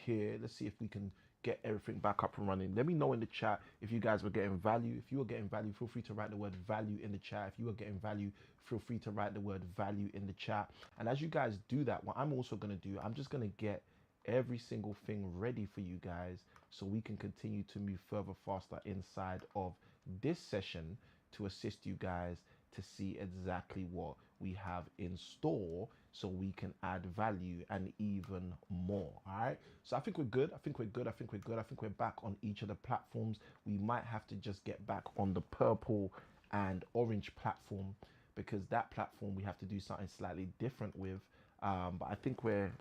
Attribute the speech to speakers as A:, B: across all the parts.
A: here. Let's see if we can get everything back up and running. Let me know in the chat if you guys were getting value. If you were getting value, feel free to write the word value in the chat. If you were getting value, feel free to write the word value in the chat. And as you guys do that, what I'm also going to do, I'm just going to get every single thing ready for you guys so we can continue to move further faster inside of this session to assist you guys to see exactly what we have in store so we can add value and even more. All right, so I think we're good. I think we're back on each of the platforms. We might have to just get back on the purple and orange platform because that platform we have to do something slightly different with, but I think we're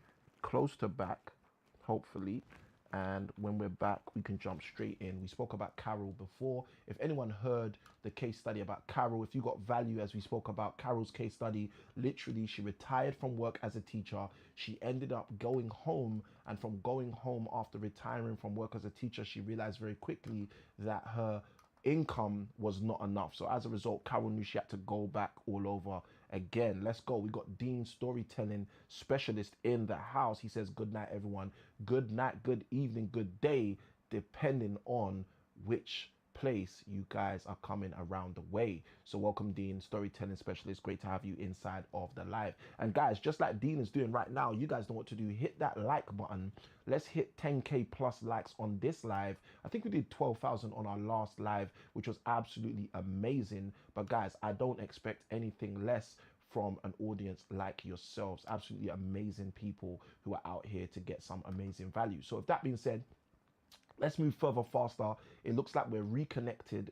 A: close to back, hopefully. And when we're back, we can jump straight in. We spoke about Carol before. If anyone heard the case study about Carol, if you got value as we spoke about Carol's case study, literally she retired from work as a teacher. She ended up going home, and from going home after retiring from work as a teacher, she realized very quickly that her income was not enough. So as a result, Carol knew she had to go back all over again. Let's go. We got Dean, storytelling specialist, in the house. He says, good night, everyone. Good night, good evening, good day, depending on which place you guys are coming around the way. So welcome, Dean, storytelling specialist. Great to have you inside of the live. And guys, just like Dean is doing right now, you guys know what to do. Hit that like button. Let's hit 10k plus likes on this live. I think we did 12,000 on our last live, which was absolutely amazing. But guys, I don't expect anything less from an audience like yourselves. Absolutely amazing people who are out here to get some amazing value. So with that being said, let's move further faster. It looks like we're reconnected.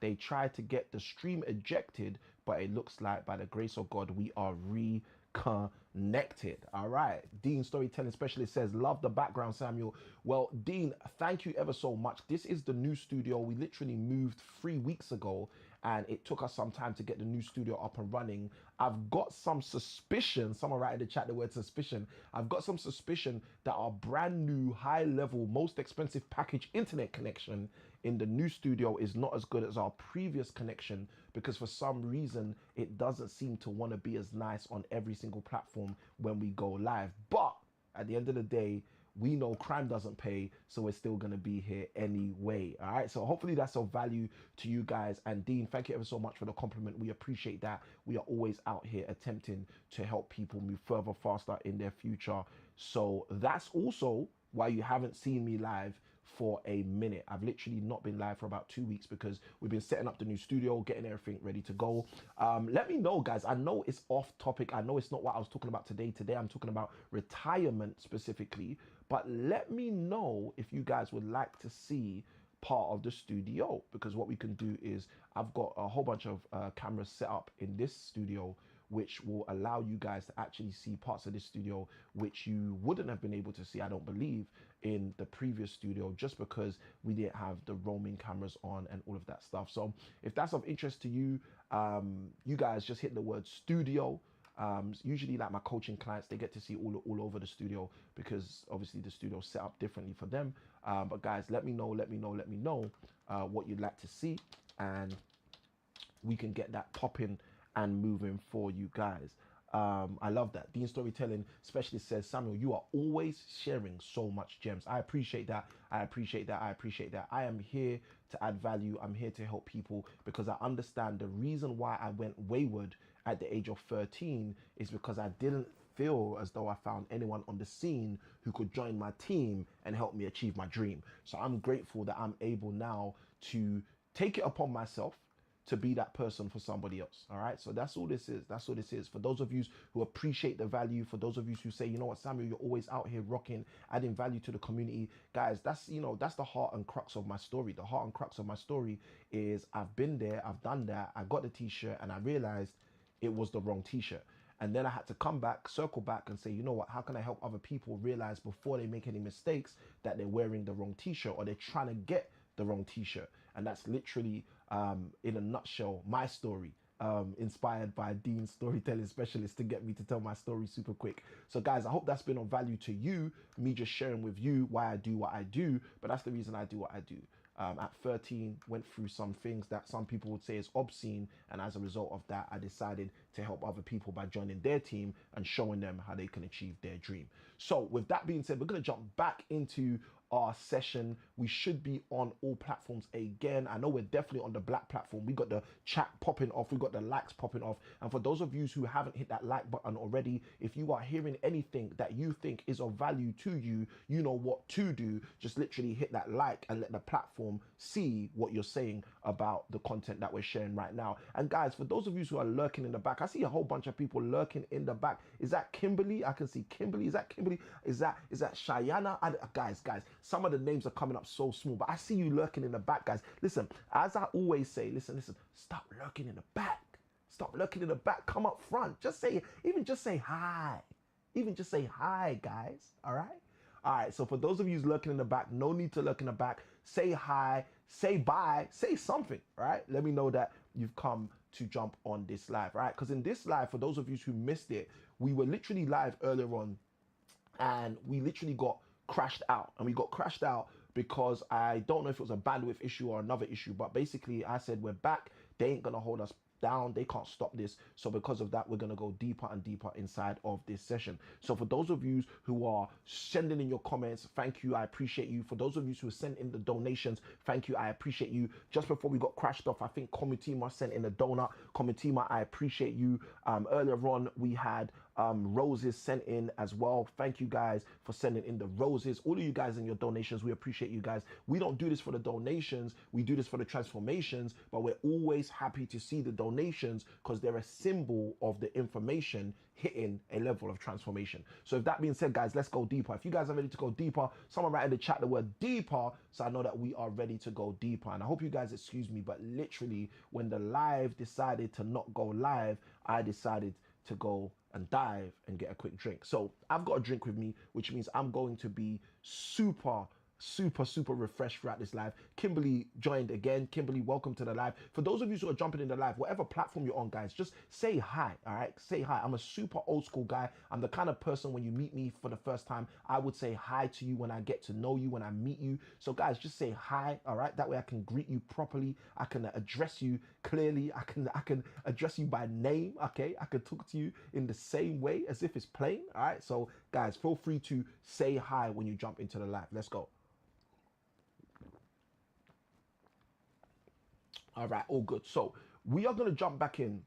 A: They tried to get the stream ejected, but it looks like by the grace of God, we are reconnected. All right. Dean, storytelling specialist, says, love the background, Samuel. Well, Dean, thank you ever so much. This is the new studio. We literally moved 3 weeks ago, and it took us some time to get the new studio up and running. I've got some suspicion, someone write in the chat the word suspicion. I've got some suspicion that our brand new high level, most expensive package internet connection in the new studio is not as good as our previous connection, because for some reason it doesn't seem to want to be as nice on every single platform when we go live. But at the end of the day, we know crime doesn't pay, so we're still going to be here anyway. All right, so hopefully that's of value to you guys. And Dean, thank you ever so much for the compliment. We appreciate that. We are always out here attempting to help people move further, faster in their future. So that's also why you haven't seen me live for a minute. I've literally not been live for about 2 weeks because we've been setting up the new studio, getting everything ready to go. Let me know, guys. I know it's off topic. I know it's not what I was talking about today. Today I'm talking about retirement specifically, but let me know if you guys would like to see part of the studio, because what we can do is I've got a whole bunch of cameras set up in this studio which will allow you guys to actually see parts of this studio which you wouldn't have been able to see, I don't believe, in the previous studio, just because we didn't have the roaming cameras on and all of that stuff. So if that's of interest to you, you guys just hit the word studio. Usually, like my coaching clients, they get to see all over the studio, because obviously the studio is set up differently for them. But guys, let me know what you'd like to see, and we can get that popping and moving for you guys. I love that. Dean, storytelling specialist, says, Samuel, you are always sharing so much gems. I appreciate that. I am here to add value. I'm here to help people, because I understand the reason why I went wayward at the age of 13 is because I didn't feel as though I found anyone on the scene who could join my team and help me achieve my dream. So I'm grateful that I'm able now to take it upon myself to be that person for somebody else. All right, so that's all this is. For those of you who appreciate the value, for those of you who say, you know what, Samuel, you're always out here rocking, adding value to the community, guys, that's the heart and crux of my story. The heart and crux of my story is I've been there, I've done that, I got the t-shirt, and I realized it was the wrong t-shirt. And then I had to come back, circle back, and say, you know what, how can I help other people realize before they make any mistakes that they're wearing the wrong t-shirt, or they're trying to get the wrong t-shirt. And that's literally, in a nutshell, my story, inspired by Dean, storytelling specialist, to get me to tell my story super quick. So guys, I hope that's been of value to you, me just sharing with you why I do what I do, but that's the reason I do what I do. At 13, went through some things that some people would say is obscene, and as a result of that, I decided to help other people by joining their team and showing them how they can achieve their dream. So with that being said, we're going to jump back into our session. We should be on all platforms again. I know we're definitely on the Black platform. We got the chat popping off, we got the likes popping off. And for those of you who haven't hit that like button already, if you are hearing anything that you think is of value to you, you know what to do. Just literally hit that like and let the platform see what you're saying about the content that we're sharing right now. And guys, for those of you who are lurking in the back, I see a whole bunch of people lurking in the back. Is that Kimberly? I can see Kimberly. Is that Kimberly? Is that Shayana? Guys, some of the names are coming up so small, but I see you lurking in the back, guys. Listen, as I always say, listen, stop lurking in the back. Stop lurking in the back. Come up front. Just say hi. Even just say hi, guys. All right? All right, so for those of you who's lurking in the back, no need to lurk in the back. Say hi, say bye, say something, right? Let me know that you've come to jump on this live, right? Because in this live, for those of you who missed it, we were literally live earlier on and we literally got crashed out. And we got crashed out because I don't know if it was a bandwidth issue or another issue, but basically I said, we're back. They ain't gonna hold us down. They can't stop this. So because of that, we're going to go deeper and deeper inside of this session. So for those of you who are sending in your comments, thank you. I appreciate you. For those of you who sent in the donations, thank you. I appreciate you. Just before we got crashed off, I think Comitima sent in a donut. Comitima, I appreciate you. Earlier on, we had roses sent in as well. Thank you guys for sending in the roses. All of you guys in your donations, we appreciate you guys. We don't do this for the donations, we do this for the transformations, but we're always happy to see the donations because they're a symbol of the information hitting a level of transformation. So if that being said, guys, let's go deeper. If you guys are ready to go deeper, someone write in the chat the word deeper so I know that we are ready to go deeper. And I hope you guys excuse me, but literally when the live decided to not go live, I decided to go and dive and get a quick drink. So I've got a drink with me, which means I'm going to be super refreshed throughout this live. Kimberly joined again. Kimberly, welcome to the live. For those of you who are jumping in the live, whatever platform you're on, guys, just say hi, all right? Say hi. I'm a super old school guy. I'm the kind of person when you meet me for the first time, I would say hi to you when I get to know you, when I meet you. So guys, just say hi, all right? That way I can greet you properly. I can address you clearly. I can address you by name, okay? I can talk to you in the same way as if it's plain, all right? So guys, feel free to say hi when you jump into the live. Let's go. All right, all good. So we are going to jump back in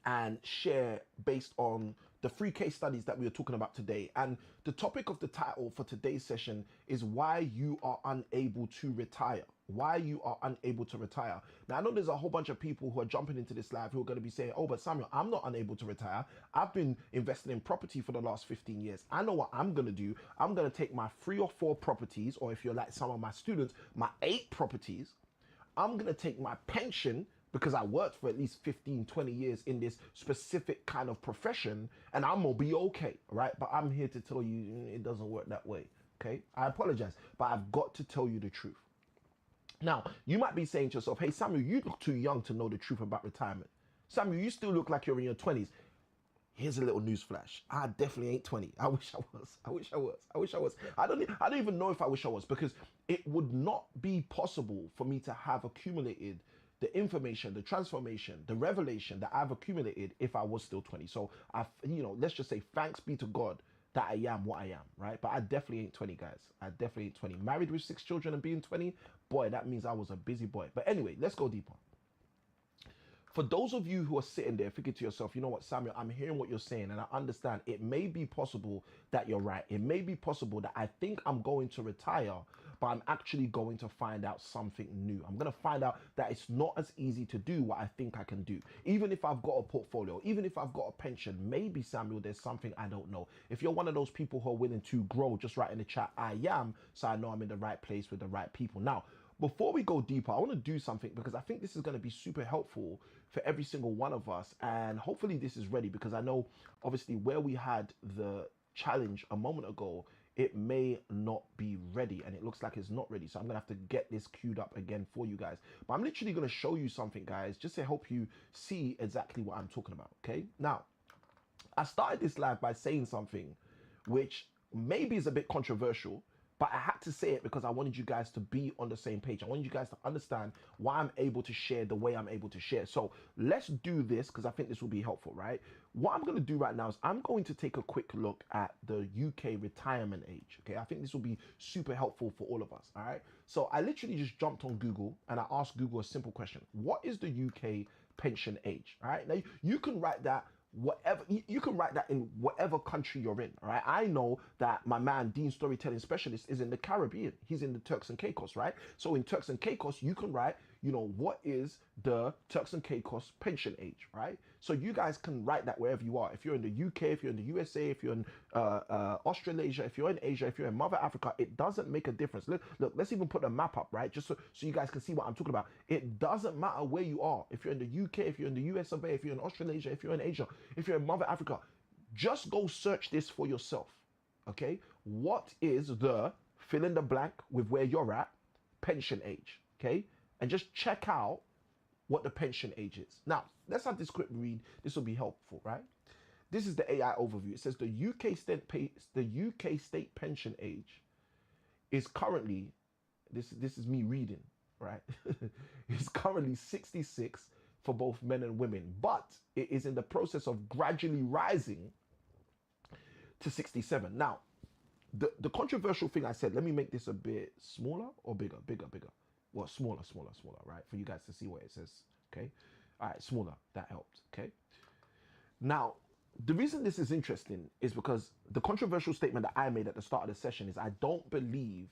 A: and share based on the 3 case studies that we are talking about today. And the topic of the title for today's session is why you are unable to retire. Why you are unable to retire. Now, I know there's a whole bunch of people who are jumping into this live who are going to be saying, oh, but Samuel, I'm not unable to retire. I've been investing in property for the last 15 years. I know what I'm going to do. I'm going to take my 3 or 4 properties, or if you're like some of my students, my 8 properties. I'm going to take my pension because I worked for at least 15, 20 years in this specific kind of profession and I'm going to be okay, right? But I'm here to tell you it doesn't work that way, okay? I apologize, but I've got to tell you the truth. Now, you might be saying to yourself, hey, Samuel, you look too young to know the truth about retirement. Samuel, you still look like you're in your 20s. Here's a little news flash. I definitely ain't 20. I wish I was. I don't even know if I wish I was, because it would not be possible for me to have accumulated the information, the transformation, the revelation that I've accumulated if I was still 20. So let's just say thanks be to God that I am what I am, right? But I definitely ain't 20, guys. I definitely ain't 20. Married with 6 children and being 20, boy, that means I was a busy boy. But anyway, let's go deeper. For those of you who are sitting there thinking to yourself, you know what, Samuel, I'm hearing what you're saying and I understand it may be possible that you're right. It may be possible that I think I'm going to retire, but I'm actually going to find out something new. I'm going to find out that it's not as easy to do what I think I can do. Even if I've got a portfolio, even if I've got a pension, maybe, Samuel, there's something I don't know. If you're one of those people who are willing to grow, just write in the chat, I am, so I know I'm in the right place with the right people. Now, before we go deeper, I want to do something because I think this is going to be super helpful for every single one of us. And hopefully this is ready, because I know obviously where we had the challenge a moment ago, it may not be ready and it looks like it's not ready. So I'm gonna have to get this queued up again for you guys. But I'm literally gonna show you something, guys, just to help you see exactly what I'm talking about, okay? Now, I started this live by saying something which maybe is a bit controversial, But I had to say it because I wanted you guys to be on the same page. I wanted you guys to understand why I'm able to share the way I'm able to share. So let's do this because I think this will be helpful, right? What I'm going to do right now is I'm going to take a quick look at the UK retirement age. Okay, I think this will be super helpful for all of us. All right. So I literally just jumped on Google and I asked Google a simple question: what is the UK pension age? All right. Now you can write that whatever you can write that in whatever country you're in. All right. I know that my man Dean, storytelling specialist, is in the Caribbean. He's in the Turks and Caicos, right? So in Turks and Caicos, you can write, what is the Turks and Caicos pension age, right? So you guys can write that wherever you are. If you're in the UK, if you're in the USA, if you're in Australasia, if you're in Asia, if you're in Mother Africa, it doesn't make a difference. Look, let's even put a map up, right? Just so you guys can see what I'm talking about. It doesn't matter where you are. If you're in the UK, if you're in the US of A, if you're in Australasia, if you're in Asia, if you're in Mother Africa, just go search this for yourself, okay? What is the fill in the blank with where you're at pension age, okay? And just check out what the pension age is. Now, let's have this quick read. This will be helpful, right? This is the AI overview. It says the UK state pension age is currently, this is me reading, right? It's currently 66 for both men and women, but it is in the process of gradually rising to 67. Now, the controversial thing I said, let me make this a bit smaller or bigger. Well, smaller, right? For you guys to see what it says, okay? All right, smaller, that helped, okay? Now, the reason this is interesting is because the controversial statement that I made at the start of the session is I don't believe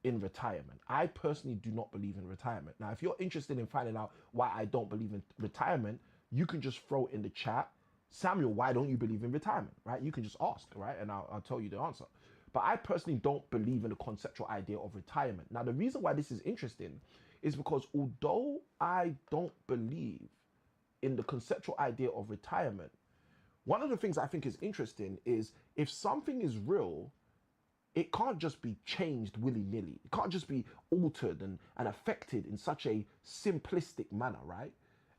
A: in retirement. I personally do not believe in retirement. Now, if you're interested in finding out why I don't believe in retirement, you can just throw in the chat, Samuel, why don't you believe in retirement, right? You can just ask, right? And I'll tell you the answer. But I personally don't believe in the conceptual idea of retirement. Now, the reason why this is interesting is because although I don't believe in the conceptual idea of retirement, one of the things I think is interesting is if something is real, it can't just be changed willy-nilly. It can't just be altered and affected in such a simplistic manner, right?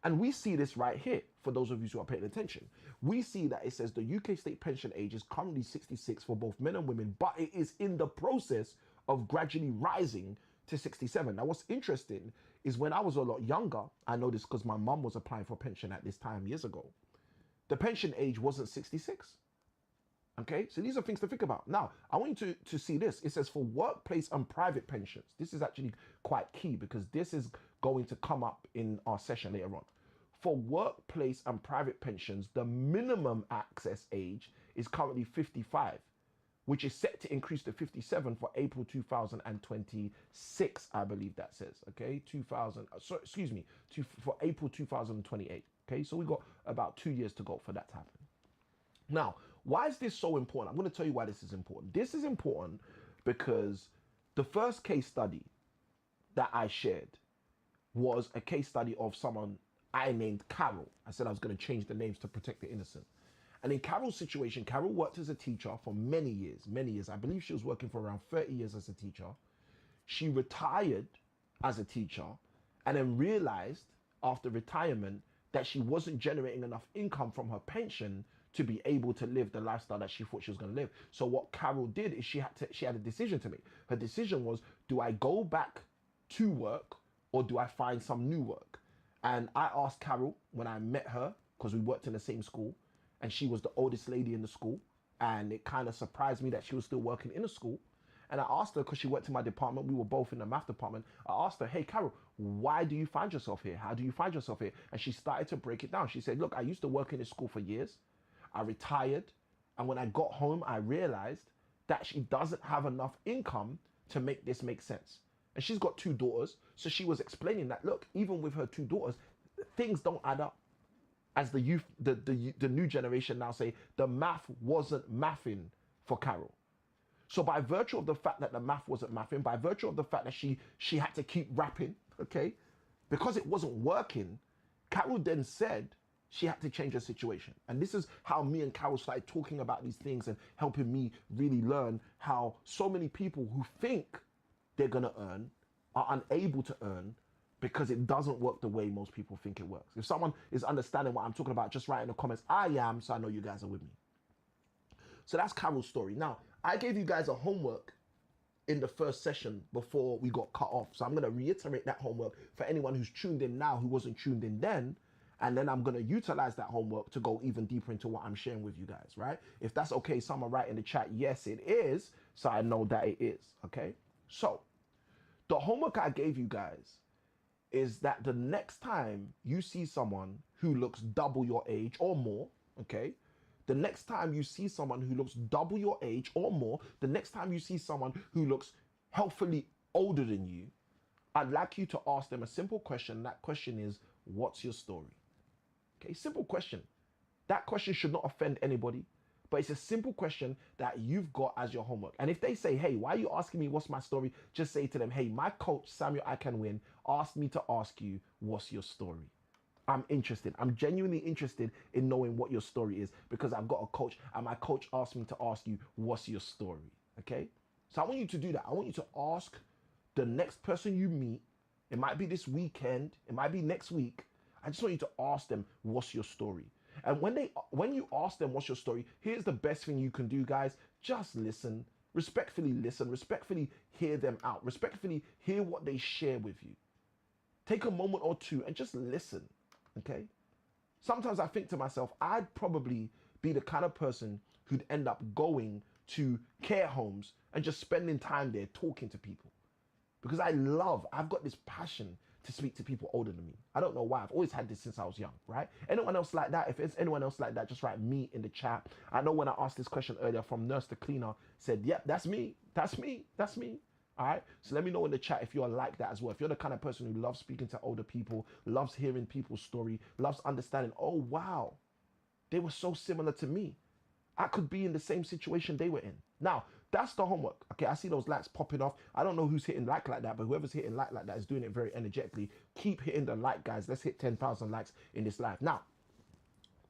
A: And we see this right here, for those of you who are paying attention. We see that it says the UK state pension age is currently 66 for both men and women, but it is in the process of gradually rising to 67. Now, what's interesting is when I was a lot younger, I know this because my mum was applying for pension at this time years ago, the pension age wasn't 66. Okay, so these are things to think about. Now, I want you to see this. It says for workplace and private pensions. This is actually quite key because this is going to come up in our session later on. For workplace and private pensions, the minimum access age is currently 55, which is set to increase to 57 for April 2026, I believe that says, okay? For April 2028, okay? So we've got about 2 years to go for that to happen. Now, why is this so important? I'm going to tell you why this is important. This is important because the first case study that I shared was a case study of someone I named Carol. I said I was going to change the names to protect the innocent. And in Carol's situation, Carol worked as a teacher for many years. I believe she was working for around 30 years as a teacher. She retired as a teacher and then realized after retirement that she wasn't generating enough income from her pension to be able to live the lifestyle that she thought she was going to live. So what Carol did is she had a decision to make. Her decision was, do I go back to work or do I find some new work? And I asked Carol when I met her, because we worked in the same school, and she was the oldest lady in the school, and it kind of surprised me that she was still working in a school. And I asked her, because she worked in my department, we were both in the math department, I asked her, hey Carol, why do you find yourself here? How do you find yourself here? And she started to break it down. She said, look, I used to work in this school for years. I retired, and when I got home, I realized that she doesn't have enough income to make this make sense. And she's got 2 daughters, so she was explaining that, look, even with her 2 daughters, things don't add up. As the youth, the new generation now say, the math wasn't mathing for Carol. So by virtue of the fact that the math wasn't mathing, by virtue of the fact that she had to keep rapping, okay, because it wasn't working, Carol then said she had to change her situation. And this is how me and Carol started talking about these things and helping me really learn how so many people who think they're gonna earn are unable to earn because it doesn't work the way most people think it works. If someone is understanding what I'm talking about, just write in the comments, I am, so I know you guys are with me. So that's Carol's story. Now, I gave you guys a homework in the first session before we got cut off. So I'm going to reiterate that homework for anyone who's tuned in now who wasn't tuned in then. And then I'm going to utilize that homework to go even deeper into what I'm sharing with you guys, right? If that's okay, someone write in the chat, yes, it is. So I know that it is, okay? So the homework I gave you guys is that the next time you see someone who looks double your age or more, okay? The next time you see someone who looks double your age or more, the next time you see someone who looks healthily older than you, I'd like you to ask them a simple question. That question is, what's your story? Okay, simple question. That question should not offend anybody, but it's a simple question that you've got as your homework. And if they say, hey, why are you asking me what's my story? Just say to them, hey, my coach, Samuel I Can Win, asked me to ask you, what's your story? I'm interested. I'm genuinely interested in knowing what your story is because I've got a coach and my coach asked me to ask you, what's your story? Okay? So I want you to do that. I want you to ask the next person you meet. It might be this weekend. It might be next week. I just want you to ask them, what's your story? And when you ask them what's your story, here's the best thing you can do, guys. Just listen, respectfully hear them out, respectfully hear what they share with you. Take a moment or two and just listen, okay? Sometimes I think to myself, I'd probably be the kind of person who'd end up going to care homes and just spending time there talking to people. Because I've got this passion to speak to people older than me. I don't know why. I've always had this since I was young, right? Anyone else like that? If it's anyone else like that, just write me in the chat. I know when I asked this question earlier from Nurse to Cleaner, said, yep, that's me. That's me. That's me. All right. So let me know in the chat if you're like that as well. If you're the kind of person who loves speaking to older people, loves hearing people's story, loves understanding, oh, wow, they were so similar to me. I could be in the same situation they were in. Now, that's the homework. Okay, I see those likes popping off. I don't know who's hitting like that, but whoever's hitting like that is doing it very energetically. Keep hitting the like, guys. Let's hit 10,000 likes in this live. Now,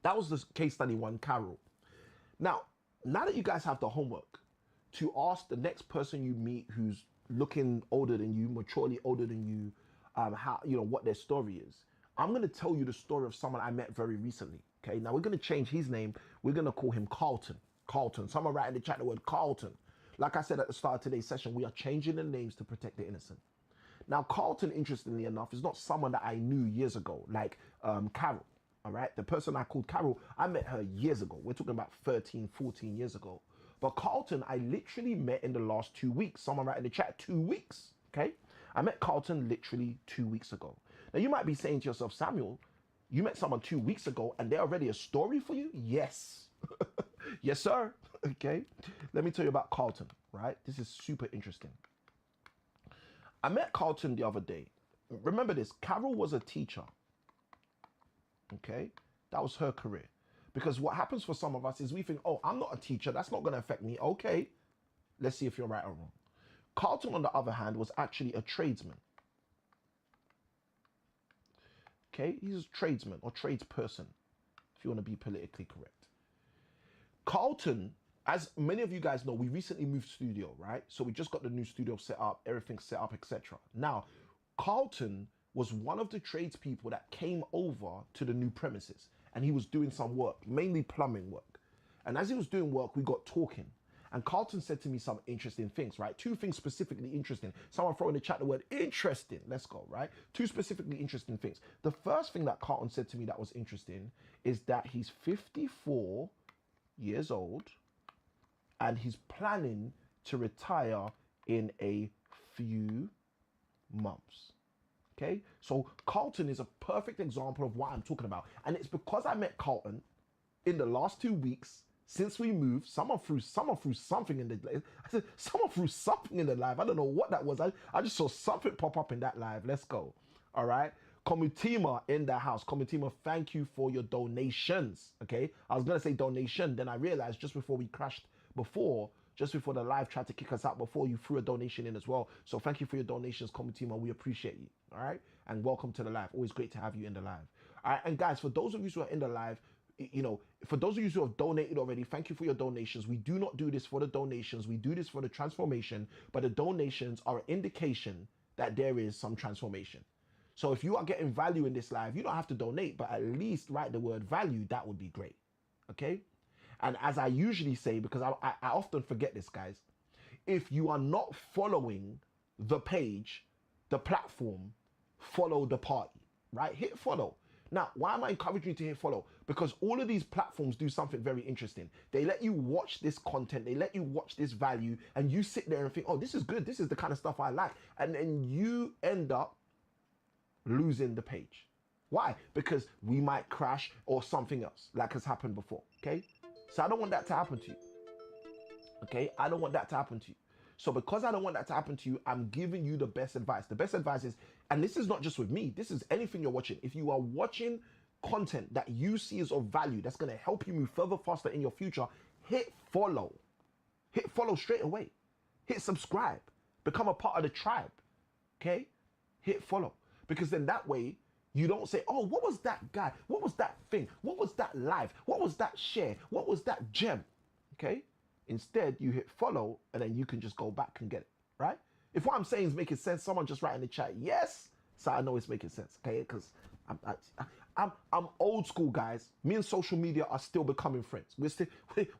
A: that was the case study one, Carol. Now that you guys have the homework to ask the next person you meet who's looking older than you, maturely older than you, how, you know, what their story is. I'm going to tell you the story of someone I met very recently. Okay, now we're going to change his name. We're going to call him Carlton. Carlton. Someone write in the chat the word Carlton. Like I said at the start of today's session, we are changing the names to protect the innocent. Now, Carlton, interestingly enough, is not someone that I knew years ago, like Carol. All right, the person I called Carol, I met her years ago. We're talking about 13, 14 years ago. But Carlton, I literally met in the last 2 weeks. Someone write in the chat, 2 weeks. Okay, I met Carlton literally 2 weeks ago. Now, you might be saying to yourself, Samuel, you met someone 2 weeks ago and they're already a story for you? Yes. Yes, sir. Okay. Let me tell you about Carlton, right? This is super interesting. I met Carlton the other day. Remember this, Carol was a teacher. Okay. That was her career. Because what happens for some of us is we think, oh, I'm not a teacher. That's not going to affect me. Okay. Let's see if you're right or wrong. Carlton, on the other hand, was actually a tradesman. Okay. He's a tradesman or tradesperson, if you want to be politically correct. Carlton, as many of you guys know, we recently moved studio, right? So we just got the new studio set up, everything set up, etc. Now, Carlton was one of the tradespeople that came over to the new premises and he was doing some work, mainly plumbing work. And as he was doing work, we got talking. And Carlton said to me some interesting things, right? 2 things specifically interesting. Someone throw in the chat the word interesting. Let's go, right? 2 specifically interesting things. The first thing that Carlton said to me that was interesting is that he's 54 years old and he's planning to retire in a few months. Okay, so Carlton is a perfect example of what I'm talking about, and it's because I met Carlton in the last 2 weeks since we moved. Someone threw something in the live. I said someone threw something in the live. I don't know what that was. I just saw something pop up in that live. Let's go. All right. Komutima in the house. Komutima, thank you for your donations. Okay, I was gonna say donation, then I realized just before we crashed just before the live tried to kick us out before, you threw a donation in as well. So thank you for your donations, Komutima. We appreciate you. All right, and welcome to the live. Always great to have you in the live. All right, and guys, for those of you who are in the live, you know, for those of you who have donated already, thank you for your donations. We do not do this for the donations. We do this for the transformation, but the donations are an indication that there is some transformation. So if you are getting value in this live, you don't have to donate, but at least write the word value. That would be great. Okay. And as I usually say, because I often forget this, guys, if you are not following the page, the platform, follow the party, right? Hit follow. Now, why am I encouraging you to hit follow? Because all of these platforms do something very interesting. They let you watch this content, they let you watch this value, and you sit there and think, oh, this is good, this is the kind of stuff I like. And then you end up losing the page. Why? Because we might crash or something else, like has happened before, okay? So I don't want that to happen to you, okay? I don't want that to happen to you. So because I don't want that to happen to you, I'm giving you the best advice. The best advice is, and this is not just with me, this is anything you're watching. If you are watching content that you see is of value, that's going to help you move further faster in your future, hit follow. Hit follow straight away. Hit subscribe. Become a part of the tribe, okay? Hit follow. Because then that way, you don't say, oh, what was that guy? What was that thing? What was that live? What was that share? What was that gem? Okay? Instead, you hit follow and then you can just go back and get it, right? If what I'm saying is making sense, someone just write in the chat, yes, so I know it's making sense, okay? Because I'm old school, guys. Me and social media are still becoming friends.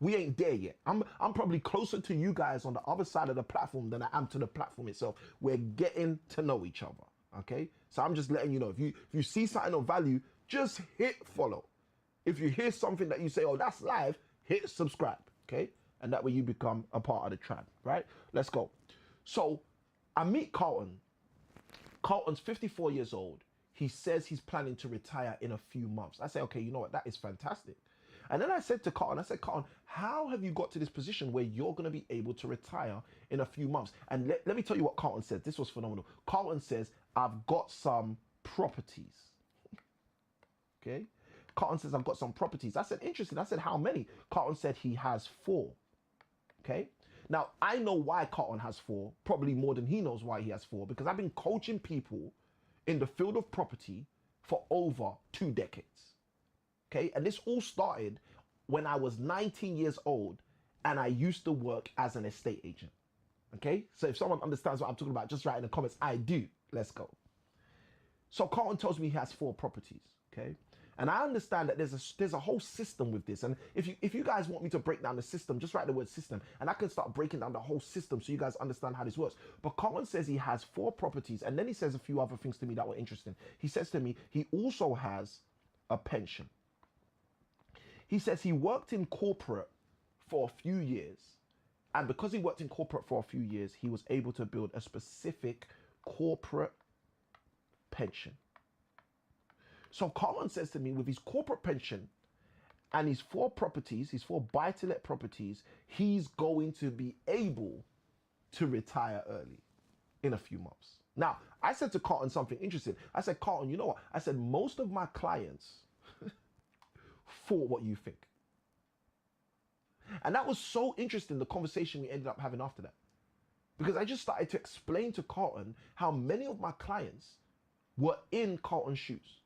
A: We ain't there yet. I'm probably closer to you guys on the other side of the platform than I am to the platform itself. We're getting to know each other, okay? So I'm just letting you know, if you see something of value, just hit follow. If you hear something that you say, oh, that's live, hit subscribe, okay? And that way you become a part of the tribe, right? Let's go. So I meet Carlton. Carlton's 54 years old. He says he's planning to retire in a few months. I say, okay, you know what? That is fantastic. And then I said to Carlton, Carlton, how have you got to this position where you're going to be able to retire in a few months? And let me tell you what Carlton said. This was phenomenal. Carlton says, I've got some properties. Okay. Carlton says, I've got some properties. I said, interesting. I said, how many? Carlton said he has 4. Okay. Now, I know why Carlton has 4, probably more than he knows why he has 4, because I've been coaching people in the field of property for over 2 decades. Okay. And this all started when I was 19 years old and I used to work as an estate agent. Okay. So if someone understands what I'm talking about, just write in the comments, I do. Let's go. So Carlton tells me he has 4 properties. Okay. And I understand that there's a whole system with this. And if you guys want me to break down the system, just write the word system. And I can start breaking down the whole system so you guys understand how this works. But Carlton says he has 4 properties. And then he says a few other things to me that were interesting. He says to me, he also has a pension. He says he worked in corporate for a few years. And because he worked in corporate for a few years, he was able to build a specific corporate pension. So Carlton says to me, with his corporate pension and his 4 properties, his 4 buy-to-let properties, he's going to be able to retire early in a few months. Now, I said to Carlton something interesting. I said, Carlton, you know what? I said, most of my clients thought what you think. And that was so interesting, the conversation we ended up having after that. Because I just started to explain to Carlton how many of my clients were in Carlton's shoes.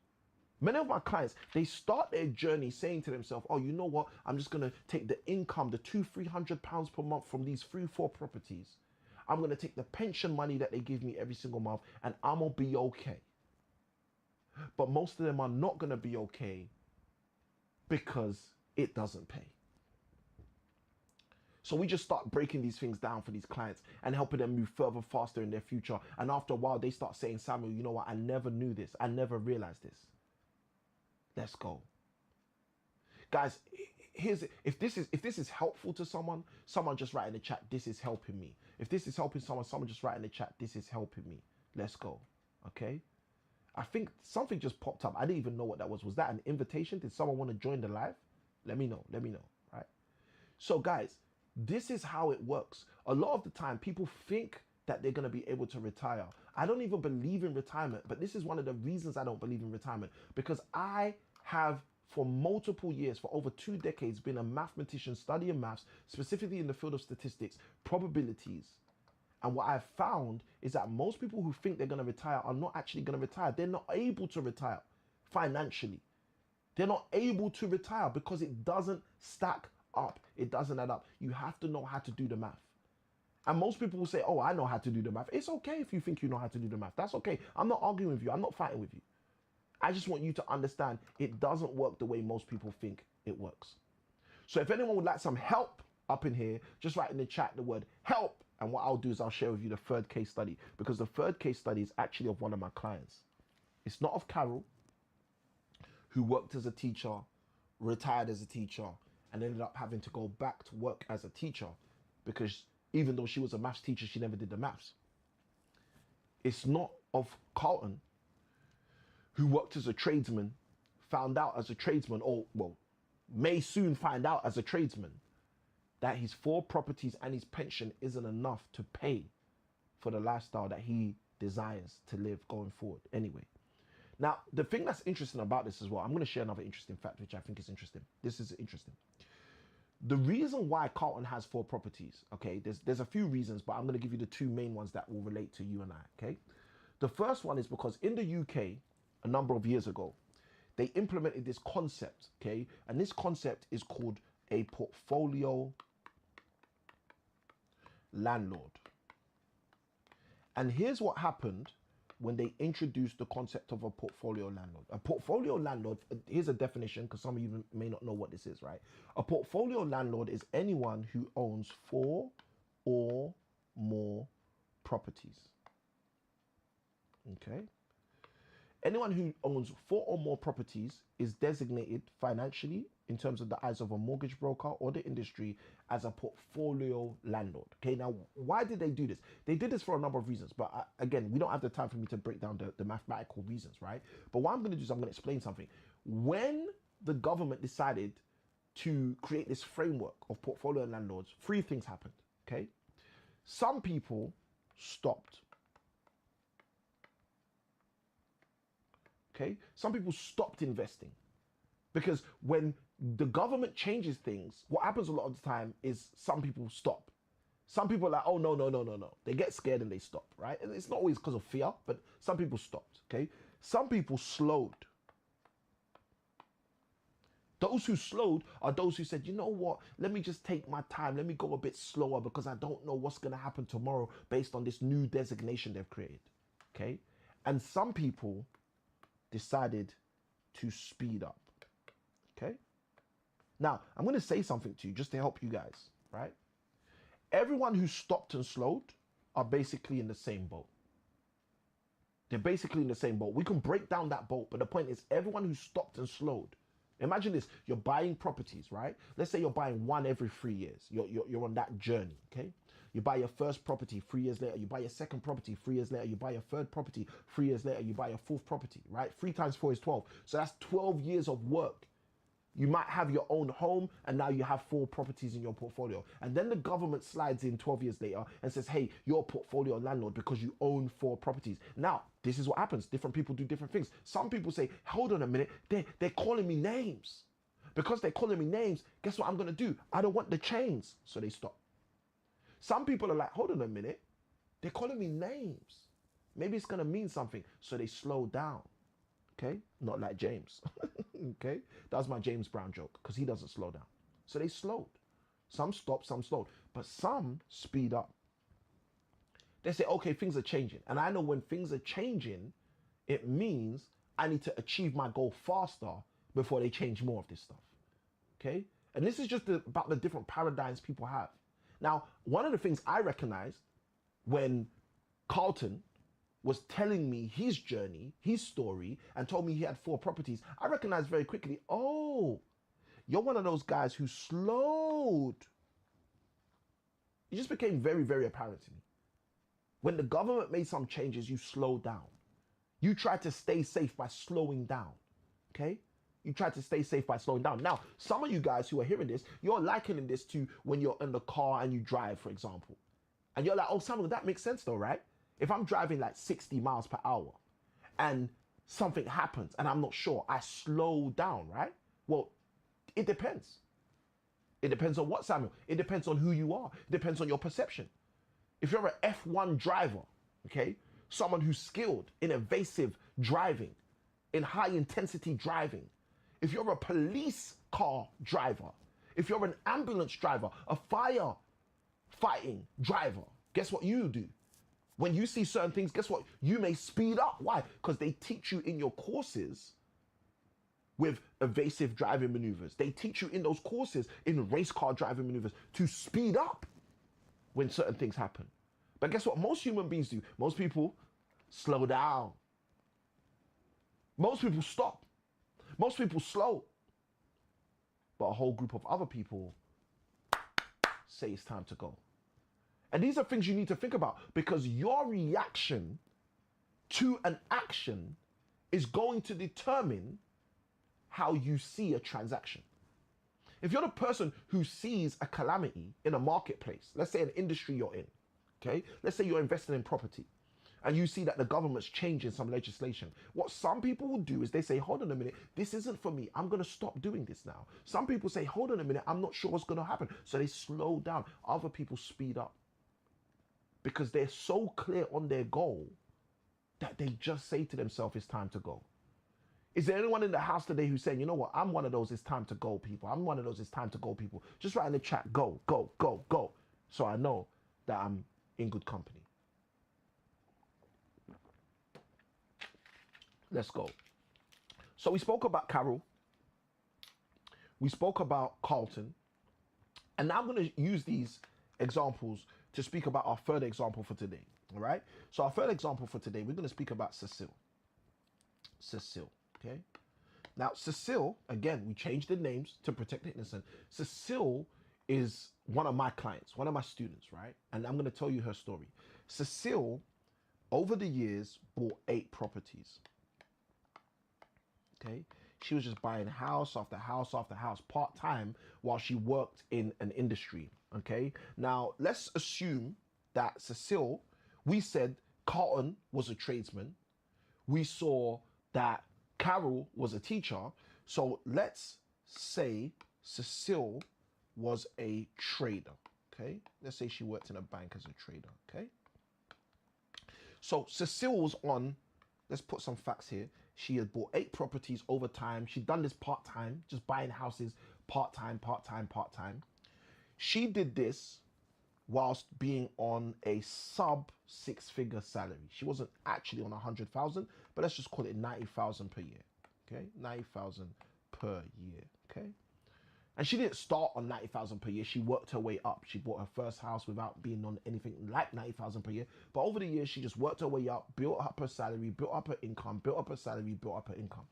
A: Many of my clients, they start their journey saying to themselves, oh, you know what? I'm just going to take the income, the £200-300 per month from these 3-4 properties. I'm going to take the pension money that they give me every single month and I'm going to be okay. But most of them are not going to be okay because it doesn't pay. So we just start breaking these things down for these clients and helping them move further, faster in their future. And after a while, they start saying, Samuel, you know what? I never knew this. I never realized this. Let's go. Guys, if this is helpful to someone just write in the chat, this is helping me. If this is helping someone just write in the chat, this is helping me. Let's go. Okay? I think something just popped up. I didn't even know what that was. Was that an invitation? Did someone want to join the live? Let me know. Let me know. Right? So guys, this is how it works. A lot of the time, people think that they're going to be able to retire. I don't even believe in retirement, but this is one of the reasons I don't believe in retirement, because I have for multiple years, for over 2 decades, been a mathematician studying maths, specifically in the field of statistics, probabilities. And what I've found is that most people who think they're going to retire are not actually going to retire. They're not able to retire financially. They're not able to retire because it doesn't stack up. It doesn't add up. You have to know how to do the math. And most people will say, oh, I know how to do the math. It's okay if you think you know how to do the math. That's okay. I'm not arguing with you. I'm not fighting with you. I just want you to understand it doesn't work the way most people think it works. So if anyone would like some help up in here, just write in the chat the word help And what I'll do is I'll share with you the third case study, because the third case study is actually of one of my clients. It's not of Carol, who worked as a teacher, retired as a teacher, and ended up having to go back to work as a teacher because even though she was a maths teacher, she never did the maths. It's not of Carlton, who worked as a tradesman, found out as a tradesman, or well, may soon find out as a tradesman, that his 4 properties and his pension isn't enough to pay for the lifestyle that he desires to live going forward anyway. Now, the thing that's interesting about this as well, I'm going to share another interesting fact, which I think is interesting. This is interesting. The reason why Carlton has 4 properties, okay, there's a few reasons, but I'm going to give you the 2 main ones that will relate to you and I, okay? The first one is because in the UK, a number of years ago, they implemented this concept, okay? And this concept is called a portfolio landlord. And here's what happened when they introduced the concept of a portfolio landlord. A portfolio landlord, here's a definition because some of you may not know what this is, right? A portfolio landlord is anyone who owns 4 or more properties. Okay? Anyone who owns 4 or more properties is designated financially, in terms of the eyes of a mortgage broker or the industry, as a portfolio landlord. Okay, now why did they do this? They did this for a number of reasons, but again, we don't have the time for me to break down the mathematical reasons, right? But what I'm going to do is I'm going to explain something. When the government decided to create this framework of portfolio landlords, 3 things happened. Okay, some people stopped. Okay, some people stopped investing, because when the government changes things, what happens a lot of the time is some people stop. Some people are like, oh, no. They get scared and they stop, right? And it's not always because of fear, but some people stopped, okay? Some people slowed. Those who slowed are those who said, you know what, let me just take my time. Let me go a bit slower because I don't know what's going to happen tomorrow based on this new designation they've created, okay? And some people decided to speed up, okay? Now, I'm going to say something to you just to help you guys, right? Everyone who stopped and slowed are basically in the same boat. They're basically in the same boat. We can break down that boat, but the point is everyone who stopped and slowed. Imagine this, you're buying properties, right? Let's say you're buying one every 3 years. You're on that journey, okay? You buy your first property, 3 years later, you buy your second property, 3 years later, you buy your third property, 3 years later, you buy your 4th property, right? 3 times 4 is 12. So that's 12 years of work. You might have your own home and now you have 4 properties in your portfolio. And then the government slides in 12 years later and says, hey, you're a portfolio landlord because you own 4 properties. Now, this is what happens. Different people do different things. Some people say, hold on a minute, they're calling me names. Because they're calling me names, guess what I'm going to do? I don't want the chains. So they stop. Some people are like, hold on a minute, they're calling me names. Maybe it's going to mean something. So they slow down. Okay, not like James. Okay, that was my James Brown joke because he doesn't slow down. So they slowed. Some stopped, some slowed, but some speed up. They say, okay, things are changing. And I know when things are changing, it means I need to achieve my goal faster before they change more of this stuff. Okay, and this is just about the different paradigms people have. Now, one of the things I recognized when Carlton was telling me his journey, his story, and told me he had 4 properties, I recognized very quickly, oh, you're one of those guys who slowed. It just became very, very apparent to me. When the government made some changes, you slowed down. You tried to stay safe by slowing down, okay? You tried to stay safe by slowing down. Now, some of you guys who are hearing this, you're likening this to when you're in the car and you drive, for example. And you're like, oh, Samuel, that makes sense though, right? If I'm driving like 60 miles per hour and something happens and I'm not sure, I slow down, right? Well, it depends. It depends on what, Samuel? It depends on who you are. It depends on your perception. If you're an F1 driver, okay, someone who's skilled in evasive driving, in high intensity driving, if you're a police car driver, if you're an ambulance driver, a fire fighting driver, guess what you do? When you see certain things, guess what? You may speed up. Why? Because they teach you in your courses with evasive driving maneuvers. They teach you in those courses in race car driving maneuvers to speed up. when certain things happen. But guess what? Most human beings do. Most people slow down. Most people stop. Most people slow. But a whole group of other people say it's time to go. And these are things you need to think about, because your reaction to an action is going to determine how you see a transaction. If you're the person who sees a calamity in a marketplace, let's say an industry you're in, okay? Let's say you're investing in property and you see that the government's changing some legislation. What some people will do is they say, hold on a minute, this isn't for me. I'm going to stop doing this now. Some people say, hold on a minute, I'm not sure what's going to happen. So they slow down. Other people speed up because they're so clear on their goal that they just say to themselves, it's time to go. Is there anyone in the house today who's saying, you know what, I'm one of those it's time to go people. I'm one of those it's time to go people. Just write in the chat, go, go, go, go. So I know that I'm in good company. Let's go. So we spoke about Carol. We spoke about Carlton. And now I'm going to use these examples to speak about our third example for today. All right. So our third example for today, we're going to speak about Cecile. Cecile. Okay. Now, Cecile, again, we changed the names to protect the innocent. Cecile is one of my clients, one of my students, right? And I'm going to tell you her story. Cecile, over the years, bought 8 properties. Okay. She was just buying house after house after house part-time while she worked in an industry. Okay. Now, let's assume that Cecile, we said Carlton was a tradesman. We saw that Carol was a teacher. So let's say Cecile was a trader. Okay. Let's say she worked in a bank as a trader. Okay. So Cecile was on, let's put some facts here. She had bought 8 properties over time. She'd done this part-time, just buying houses part-time, part-time, part-time. She did this whilst being on a sub 6-figure salary. She wasn't actually on 100,000, but let's just call it 90,000 per year. Okay, 90,000 per year. Okay, and she didn't start on 90,000 per year. She worked her way up. She bought her first house without being on anything like 90,000 per year. But over the years, she just worked her way up, built up her salary, built up her income, built up her salary, built up her income.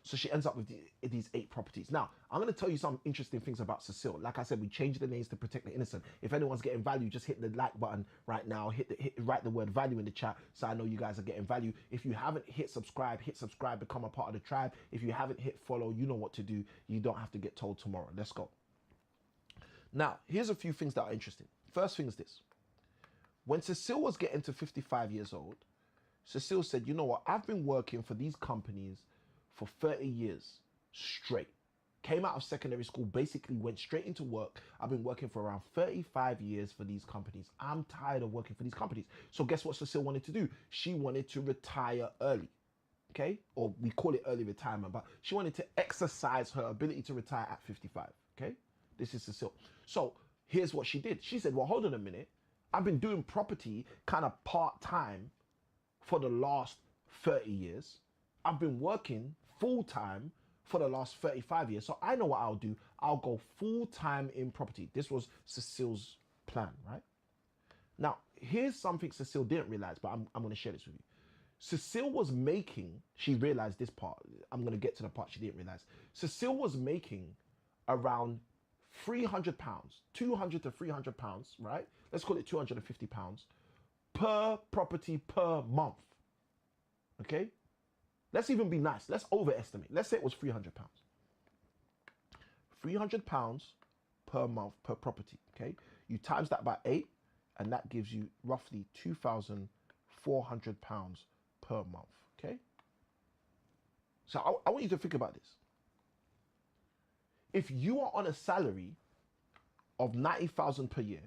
A: So she ends up with these 8 properties. Now, I'm going to tell you some interesting things about Cecile. Like I said, we changed the names to protect the innocent. If anyone's getting value, just hit the like button right now. Write the word value in the chat so I know you guys are getting value. If you haven't hit subscribe, become a part of the tribe. If you haven't hit follow, you know what to do. You don't have to get told tomorrow. Let's go. Now, here's a few things that are interesting. First thing is this. When Cecile was getting to 55 years old, Cecile said, you know what? I've been working for these companies for 30 years straight. Came out of secondary school, basically went straight into work. I've been working for around 35 years for these companies. I'm tired of working for these companies. So guess what Cecile wanted to do? She wanted to retire early. Okay? Or we call it early retirement, but she wanted to exercise her ability to retire at 55. Okay? This is Cecile. So here's what she did. She said, well, hold on a minute. I've been doing property kind of part-time for the last 30 years. I've been working full-time for the last 35 years. So I know what I'll do. I'll go full-time in property. This was Cecile's plan, right? Now, here's something Cecile didn't realize, but I'm going to share this with you. Cecile was making, she realized this part. I'm going to get to the part she didn't realize. Cecile was making around £300, 200 to 300 pounds, right? Let's call it 250 pounds per property per month. Okay? Let's even be nice. Let's overestimate. Let's say it was £300. £300 per month per property. Okay. You times that by 8, and that gives you roughly £2,400 per month. Okay. So I want you to think about this. If you are on a salary of 90,000 per year,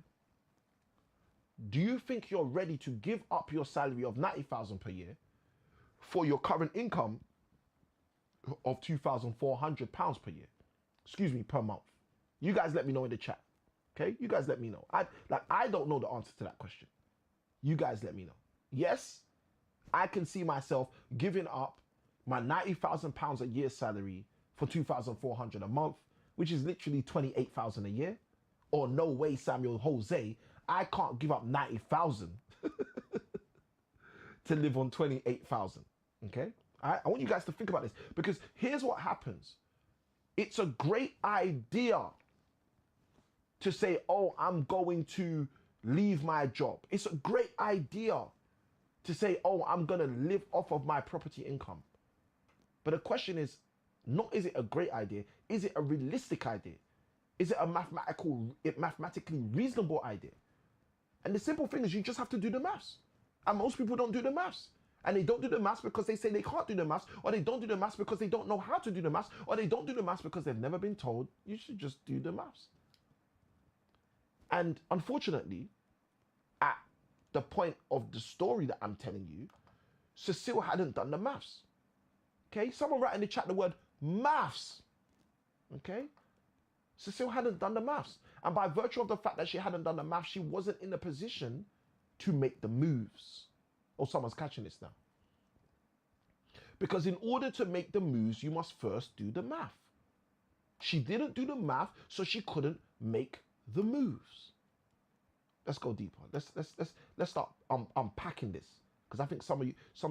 A: do you think you're ready to give up your salary of 90,000 per year for your current income of £2,400 per year? Excuse me, per month. You guys let me know in the chat. Okay? You guys let me know. I don't know the answer to that question. You guys let me know. Yes, I can see myself giving up my £90,000 a year salary for £2,400 a month, which is literally 28,000 a year. Or no way, Samuel Jose, I can't give up 90,000 to live on 28,000. Okay? I want you guys to think about this, because here's what happens. It's a great idea to say, oh, I'm going to leave my job. It's a great idea to say, oh, I'm going to live off of my property income. But the question is, not is it a great idea, is it a realistic idea? Is it a mathematically reasonable idea? And the simple thing is, you just have to do the maths. And most people don't do the maths. And they don't do the maths because they say they can't do the maths, or they don't do the maths because they don't know how to do the maths, or they don't do the maths because they've never been told you should just do the maths. And unfortunately, at the point of the story that I'm telling you, Cecile hadn't done the maths. Okay, someone write in the chat the word maths. Okay, Cecile hadn't done the maths. And by virtue of the fact that she hadn't done the maths, she wasn't in a position to make the moves. Oh, someone's catching this now. Because in order to make the moves, you must first do the math. She didn't do the math, so she couldn't make the moves. Let's go deeper. Let's start unpacking this, because I think some of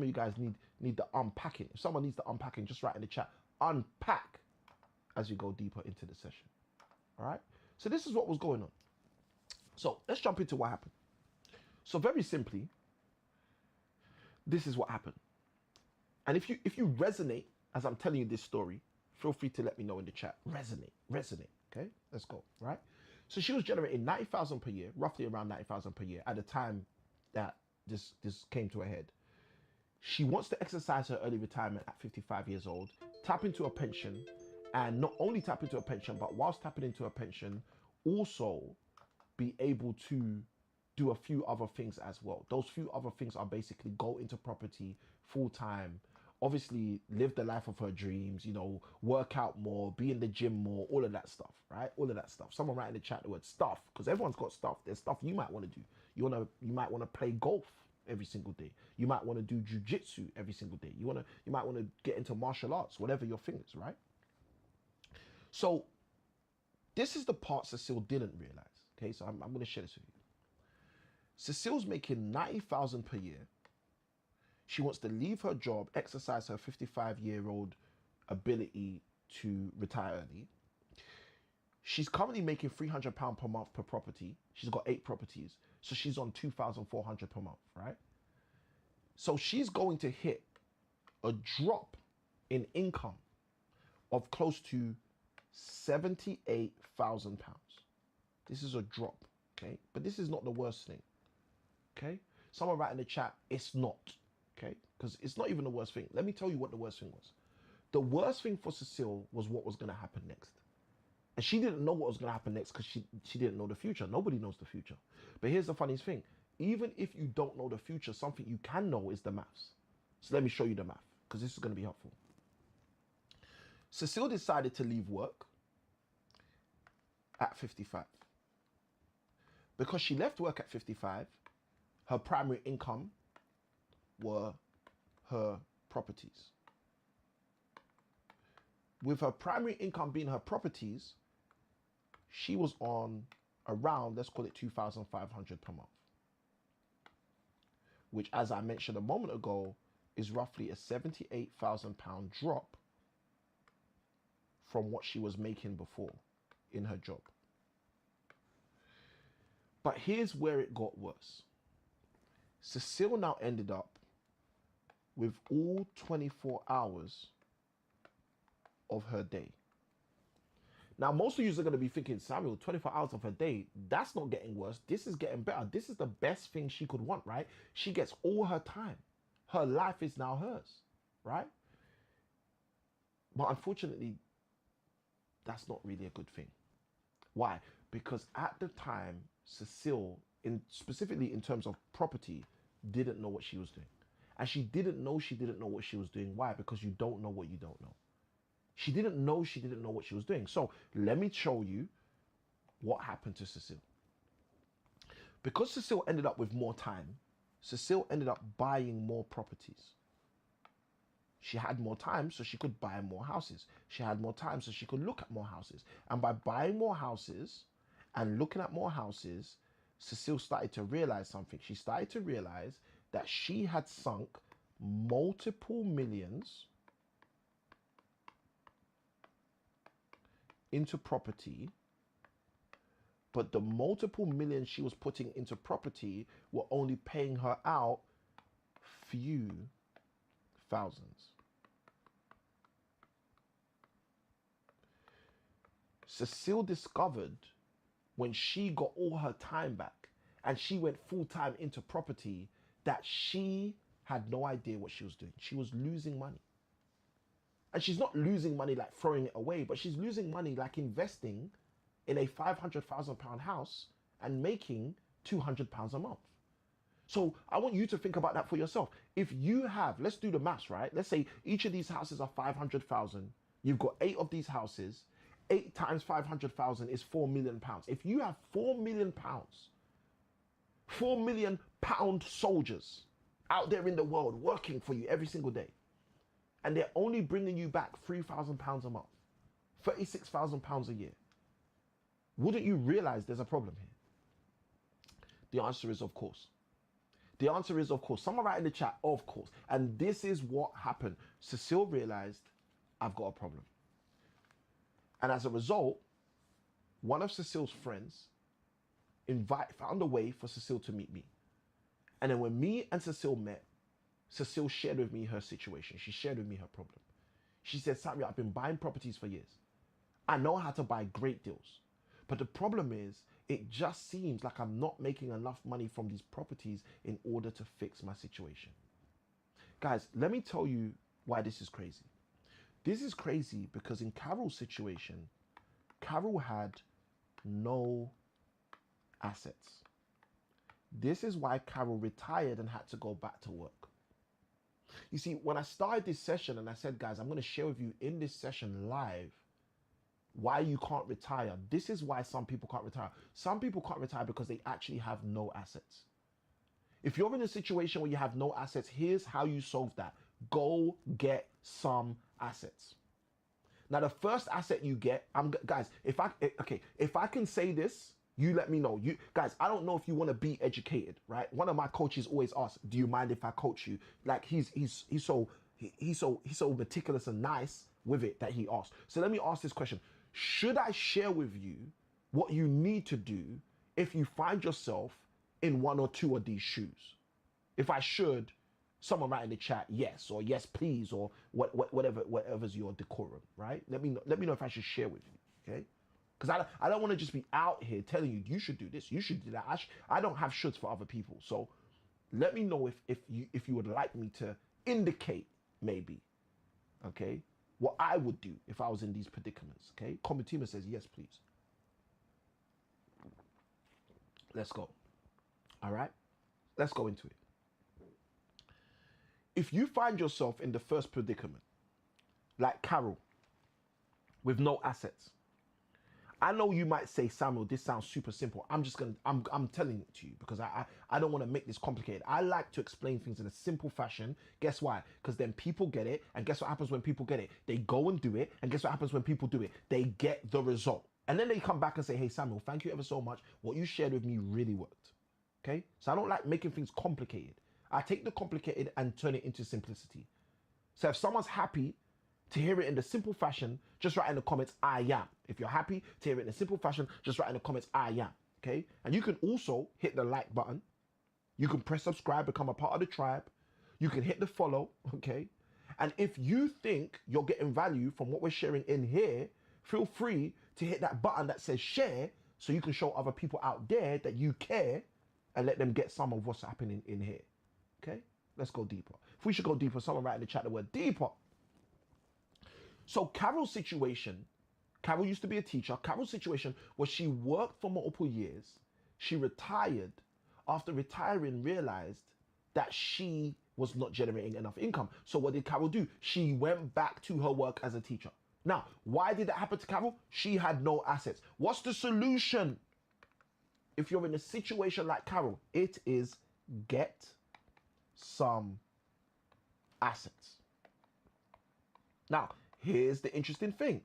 A: you guys need the unpacking. If someone needs the unpacking, just write in the chat unpack as you go deeper into the session. All right. So this is what was going on. So let's jump into what happened. So very simply, this is what happened. And if you resonate as I'm telling you this story, feel free to let me know in the chat. Resonate. Okay, let's go. Right. So she was generating 90,000 per year, roughly around 90,000 per year at the time that this came to a head. She wants to exercise her early retirement at 55 years old, tap into a pension, and not only tap into a pension, but whilst tapping into a pension, also be able to do a few other things as well. Those few other things are basically go into property full time, obviously live the life of her dreams, you know, work out more, be in the gym more, all of that stuff, right? All of that stuff. Someone write in the chat the word stuff, because everyone's got stuff. There's stuff you might want to do. You might want to play golf every single day. You might want to do jujitsu every single day. You might want to get into martial arts, whatever your thing is, right? So this is the part Cecile didn't realize. Okay, so I'm going to share this with you. Cecile's making 90,000 per year. She wants to leave her job, exercise her 55-year-old ability to retire early. She's currently making £300 per month per property. She's got 8 properties. So she's on 2,400 per month, right? So she's going to hit a drop in income of close to £78,000. This is a drop, okay? But this is not the worst thing, okay? Someone write in the chat, it's not, okay? Because it's not even the worst thing. Let me tell you what the worst thing was. The worst thing for Cecile was what was going to happen next. And she didn't know what was going to happen next because she didn't know the future. Nobody knows the future. But here's the funniest thing. Even if you don't know the future, something you can know is the maths. So let me show you the math, because this is going to be helpful. Cecile decided to leave work at 55. Because she left work at 55, her primary income were her properties. With her primary income being her properties, she was on around, let's call it 2,500 per month. Which, as I mentioned a moment ago, is roughly a £78,000 drop from what she was making before in her job. But here's where it got worse. Cecile now ended up with all 24 hours of her day. Now, most of you are going to be thinking, Samuel, 24 hours of her day, that's not getting worse. This is getting better. This is the best thing she could want, right? She gets all her time. Her life is now hers, right? But unfortunately, that's not really a good thing. Why? Because at the time, Cecile, specifically in terms of property, didn't know what she was doing. And she didn't know what she was doing. Why? Because you don't know what you don't know. She didn't know what she was doing. So let me show you what happened to Cecile. Because Cecile ended up with more time, Cecile ended up buying more properties. She had more time, so she could buy more houses. She had more time, so she could look at more houses. And by buying more houses and looking at more houses, Cecile started to realize something. She started to realize that she had sunk multiple millions into property, but the multiple millions she was putting into property were only paying her out few thousands. Cecile discovered when she got all her time back and she went full time into property that she had no idea what she was doing. She was losing money. And she's not losing money like throwing it away, but she's losing money like investing in a £500,000 house and making £200 a month. So I want you to think about that for yourself. If you have, let's do the maths, right? Let's say each of these houses are 500,000. You've got 8 of these houses. 8 times 500,000 is £4 million. If you have £4 million, £4 million soldiers out there in the world working for you every single day, and they're only bringing you back £3,000 a month, £36,000 a year, wouldn't you realize there's a problem here? The answer is of course. The answer is of course. Someone write in the chat, of course. And this is what happened. Cecile realized, I've got a problem. And as a result, one of Cecile's friends found a way for Cecile to meet me. And then when me and Cecile met, Cecile shared with me her situation. She shared with me her problem. She said, Samuel, I've been buying properties for years. I know how to buy great deals. But the problem is, it just seems like I'm not making enough money from these properties in order to fix my situation. Guys, let me tell you why this is crazy. This is crazy because in Carol's situation, Carol had no assets. This is why Carol retired and had to go back to work. You see, when I started this session and I said, guys, I'm going to share with you in this session live why you can't retire. This is why some people can't retire. Some people can't retire because they actually have no assets. If you're in a situation where you have no assets, here's how you solve that. Go get some assets. Now, the first asset you get, guys, if I can say this, you let me know. You guys, I don't know if you want to be educated, right? One of my coaches always asks, "Do you mind if I coach you?" Like he's so meticulous and nice with it that he asks. So let me ask this question: should I share with you what you need to do if you find yourself in one or two of these shoes? If I should, someone write in the chat yes or yes please or whatever's your decorum, right? Let me know if I should share with you, okay? Because I don't want to just be out here telling you should do this, you should do that. I don't have shoulds for other people. So let me know if you would like me to indicate maybe, okay, what I would do if I was in these predicaments, okay? Comitima says yes, please. Let's go. All right, let's go into it. If you find yourself in the first predicament, like Carol, with no assets, I know you might say, Samuel, this sounds super simple. I'm telling it to you because I don't want to make this complicated. I like to explain things in a simple fashion. Guess why? Because then people get it. And guess what happens when people get it? They go and do it. And guess what happens when people do it? They get the result. And then they come back and say, hey, Samuel, thank you ever so much. What you shared with me really worked. Okay? So I don't like making things complicated. I take the complicated and turn it into simplicity. So if someone's happy to hear it in the simple fashion, just write in the comments, I am. If you're happy to hear it in a simple fashion, just write in the comments, I am. Okay? And you can also hit the like button. You can press subscribe, become a part of the tribe. You can hit the follow, okay? And if you think you're getting value from what we're sharing in here, feel free to hit that button that says share so you can show other people out there that you care and let them get some of what's happening in here. Okay? Let's go deeper. If we should go deeper, someone write in the chat the word deeper. So Carol's situation, Carol used to be a teacher. Carol's situation was she worked for multiple years. She retired. After retiring, realized that she was not generating enough income. So what did Carol do? She went back to her work as a teacher. Now, why did that happen to Carol? She had no assets. What's the solution? If you're in a situation like Carol, it is get some assets. Now, here's the interesting thing.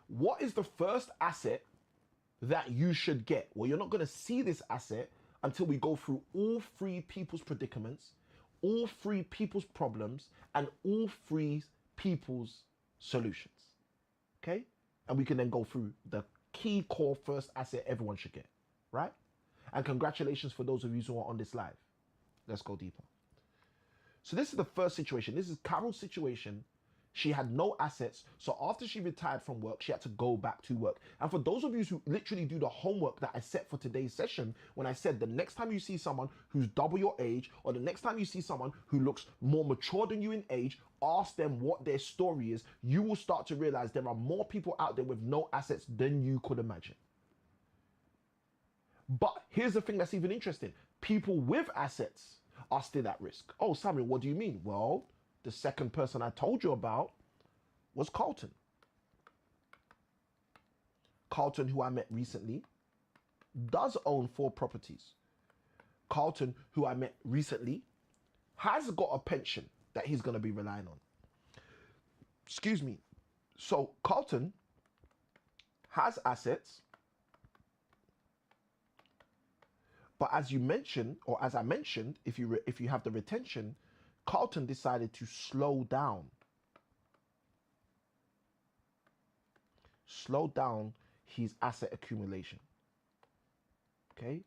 A: What is the first asset that you should get. Well, you're not going to see this asset until we go through all three people's predicaments, all three people's problems, and all three people's solutions. Okay? And we can then go through the key core first asset everyone should get, right? And congratulations for those of you who are on this live. Let's go deeper. So this is the first situation. This is Carol's situation. She had no assets. So after she retired from work, she had to go back to work. And for those of you who literally do the homework that I set for today's session, when I said the next time you see someone who's double your age, or the next time you see someone who looks more mature than you in age, ask them what their story is. You will start to realize there are more people out there with no assets than you could imagine. But here's the thing that's even interesting. People with assets are still at risk. Oh, Samuel, what do you mean? Well, the second person I told you about was Carlton. Carlton, who I met recently, does own 4 properties. Carlton, who I met recently, has got a pension that he's going to be relying on. Excuse me. So Carlton has assets, but as you mentioned, or as I mentioned, if you have the retention, Carlton decided to slow down his asset accumulation. Okay,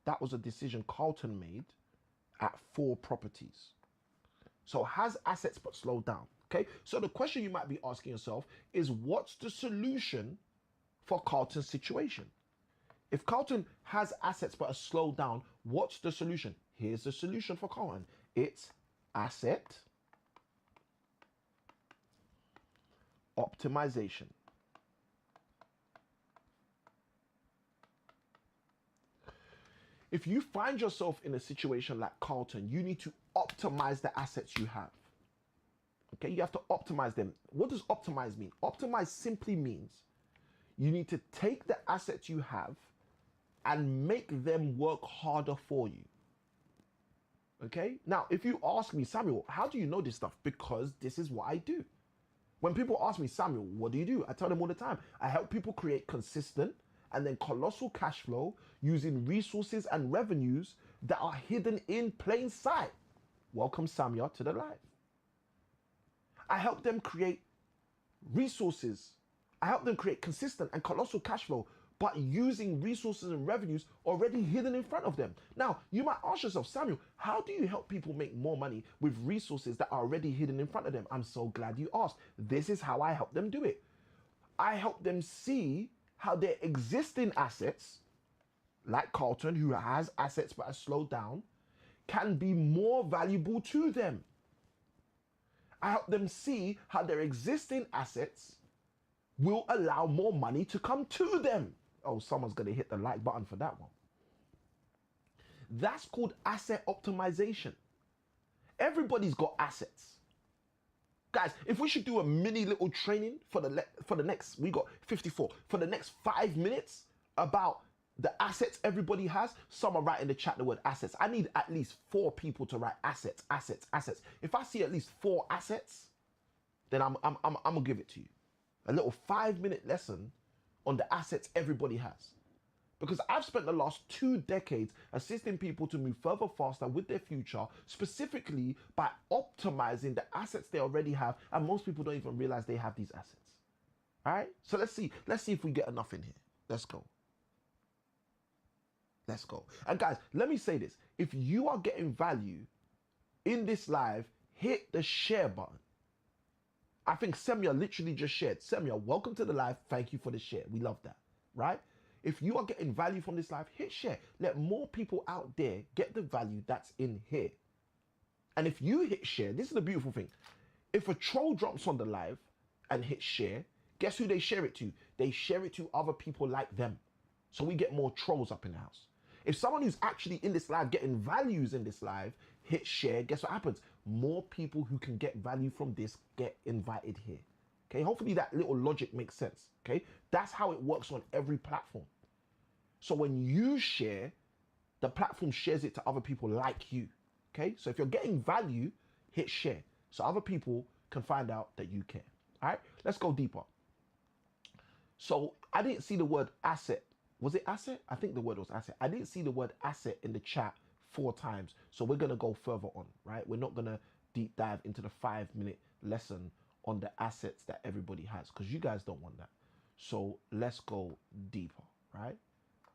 A: that was a decision Carlton made at 4 properties. So has assets but slowed down. Okay, so the question you might be asking yourself is, what's the solution for Carlton's situation? If Carlton has assets but has slowed down, what's the solution? Here's the solution for Carlton. It's asset optimization. If you find yourself in a situation like Carlton, you need to optimize the assets you have. Okay, you have to optimize them. What does optimize mean? Optimize simply means you need to take the assets you have and make them work harder for you. Okay, now if you ask me, Samuel, how do you know this stuff? Because this is what I do. When people ask me, Samuel, what do you do? I tell them all the time, I help people create consistent and then colossal cash flow using resources and revenues that are hidden in plain sight. Welcome, Samuel, to the live. I help them create resources. I help them create consistent and colossal cash flow, but using resources and revenues already hidden in front of them. Now, you might ask yourself, Samuel, how do you help people make more money with resources that are already hidden in front of them? I'm so glad you asked. This is how I help them do it. I help them see how their existing assets, like Carlton, who has assets but has slowed down, can be more valuable to them. I help them see how their existing assets will allow more money to come to them. Oh, someone's going to hit the like button for that one. That's called asset optimization. Everybody's got assets. Guys, if we should do a mini little training for the next, we got 54, for the next 5 minutes about the assets everybody has, someone write in the chat the word assets. I need at least 4 people to write assets, assets, assets. If I see at least 4 assets, then I'm gonna give it to you. A little 5-minute lesson on the assets everybody has. Because I've spent the last 2 decades assisting people to move further faster with their future, specifically by optimizing the assets they already have, and most people don't even realize they have these assets. All right? So let's see if we get enough in here. Let's go. Let's go. And guys, let me say this. If you are getting value in this live, hit the share button. I think Semya literally just shared. Semya, welcome to the live. Thank you for the share. We love that, right? If you are getting value from this live, hit share. Let more people out there get the value that's in here. And if you hit share, this is the beautiful thing. If a troll drops on the live and hits share, guess who they share it to? They share it to other people like them. So we get more trolls up in the house. If someone who's actually in this live getting values in this live hit share, guess what happens? More people who can get value from this get invited here. Okay, hopefully that little logic makes sense. Okay, that's how it works on every platform. So when you share, the platform shares it to other people like you. Okay, so if you're getting value, hit share so other people can find out that you care. All right, let's go deeper. So I didn't see the word asset Was it asset? I think the word was asset. I didn't see the word asset in the chat 4 times. So we're going to go further on, right? We're not going to deep dive into the 5-minute lesson on the assets that everybody has because you guys don't want that. So let's go deeper, right?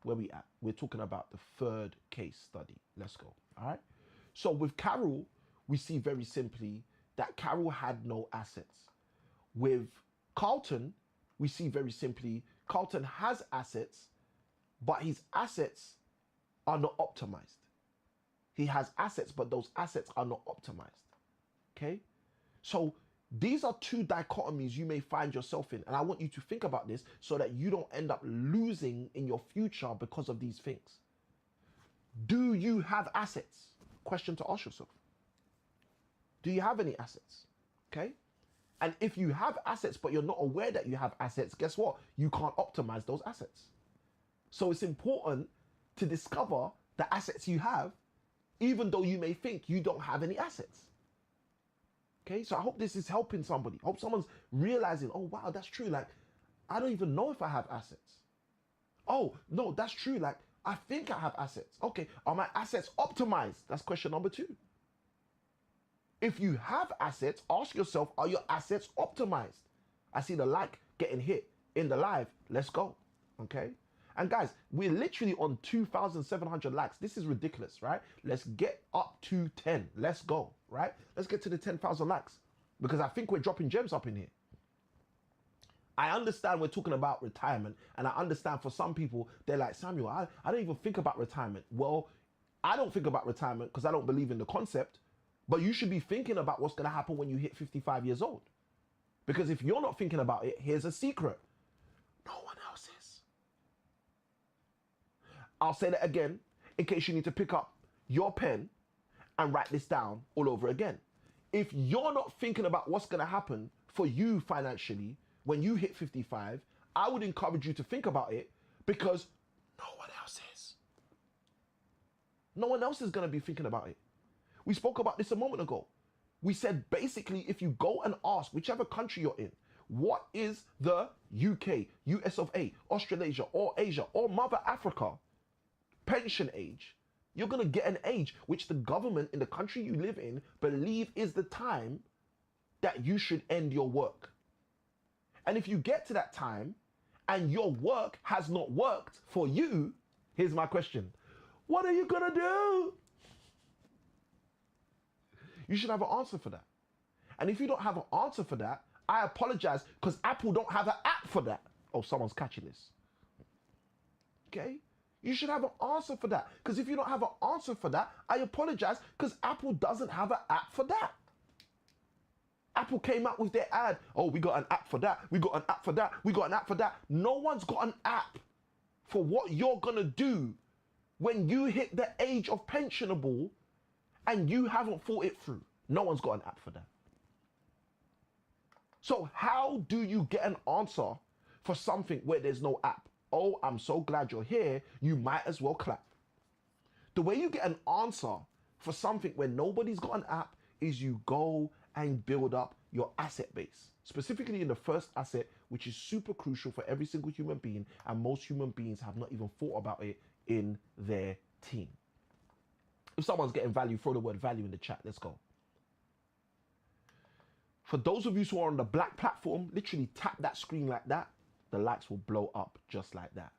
A: Where we at? We're talking about the third case study. Let's go, all right? So with Carol, we see very simply that Carol had no assets. With Carlton, we see very simply Carlton has assets, but his assets are not optimized. He has assets, but those assets are not optimized. Okay? So these are two dichotomies you may find yourself in. And I want you to think about this so that you don't end up losing in your future because of these things. Do you have assets? Question to ask yourself. Do you have any assets? Okay? And if you have assets, but you're not aware that you have assets, guess what? You can't optimize those assets. So it's important to discover the assets you have, even though you may think you don't have any assets. Okay, so I hope this is helping somebody. I hope someone's realizing, oh, wow, that's true. Like, I don't even know if I have assets. Oh, no, that's true. Like, I think I have assets. Okay, are my assets optimized? That's question number 2. If you have assets, ask yourself, are your assets optimized? I see the like getting hit in the live. Let's go. Okay. And guys, we're literally on 2,700 likes. This is ridiculous, right? Let's get up to 10. Let's go, right? Let's get to the 10,000 likes because I think we're dropping gems up in here. I understand we're talking about retirement, and I understand for some people, they're like, Samuel, I don't even think about retirement. Well, I don't think about retirement because I don't believe in the concept, but you should be thinking about what's going to happen when you hit 55 years old. Because if you're not thinking about it, here's a secret. No one else is. I'll say that again in case you need to pick up your pen and write this down all over again. If you're not thinking about what's going to happen for you financially when you hit 55, I would encourage you to think about it because no one else is. No one else is going to be thinking about it. We spoke about this a moment ago. We said basically if you go and ask whichever country you're in, what is the UK, US of A, Australasia or Asia or Mother Africa pension age, you're going to get an age which the government in the country you live in believe is the time that you should end your work. And if you get to that time and your work has not worked for you, here's my question. What are you going to do? You should have an answer for that. And if you don't have an answer for that, I apologize because Apple don't have an app for that. Oh, someone's catching this. Okay? You should have an answer for that. Because if you don't have an answer for that, I apologize because Apple doesn't have an app for that. Apple came out with their ad. Oh, we got an app for that. We got an app for that. We got an app for that. No one's got an app for what you're going to do when you hit the age of pensionable and you haven't thought it through. No one's got an app for that. So how do you get an answer for something where there's no app? Oh, I'm so glad you're here. You might as well clap. The way you get an answer for something where nobody's got an app is you go and build up your asset base. Specifically in the first asset, which is super crucial for every single human being, and most human beings have not even thought about it in their team. If someone's getting value, throw the word value in the chat. Let's go. For those of you who are on the black platform, literally tap that screen like that. The likes will blow up just like that.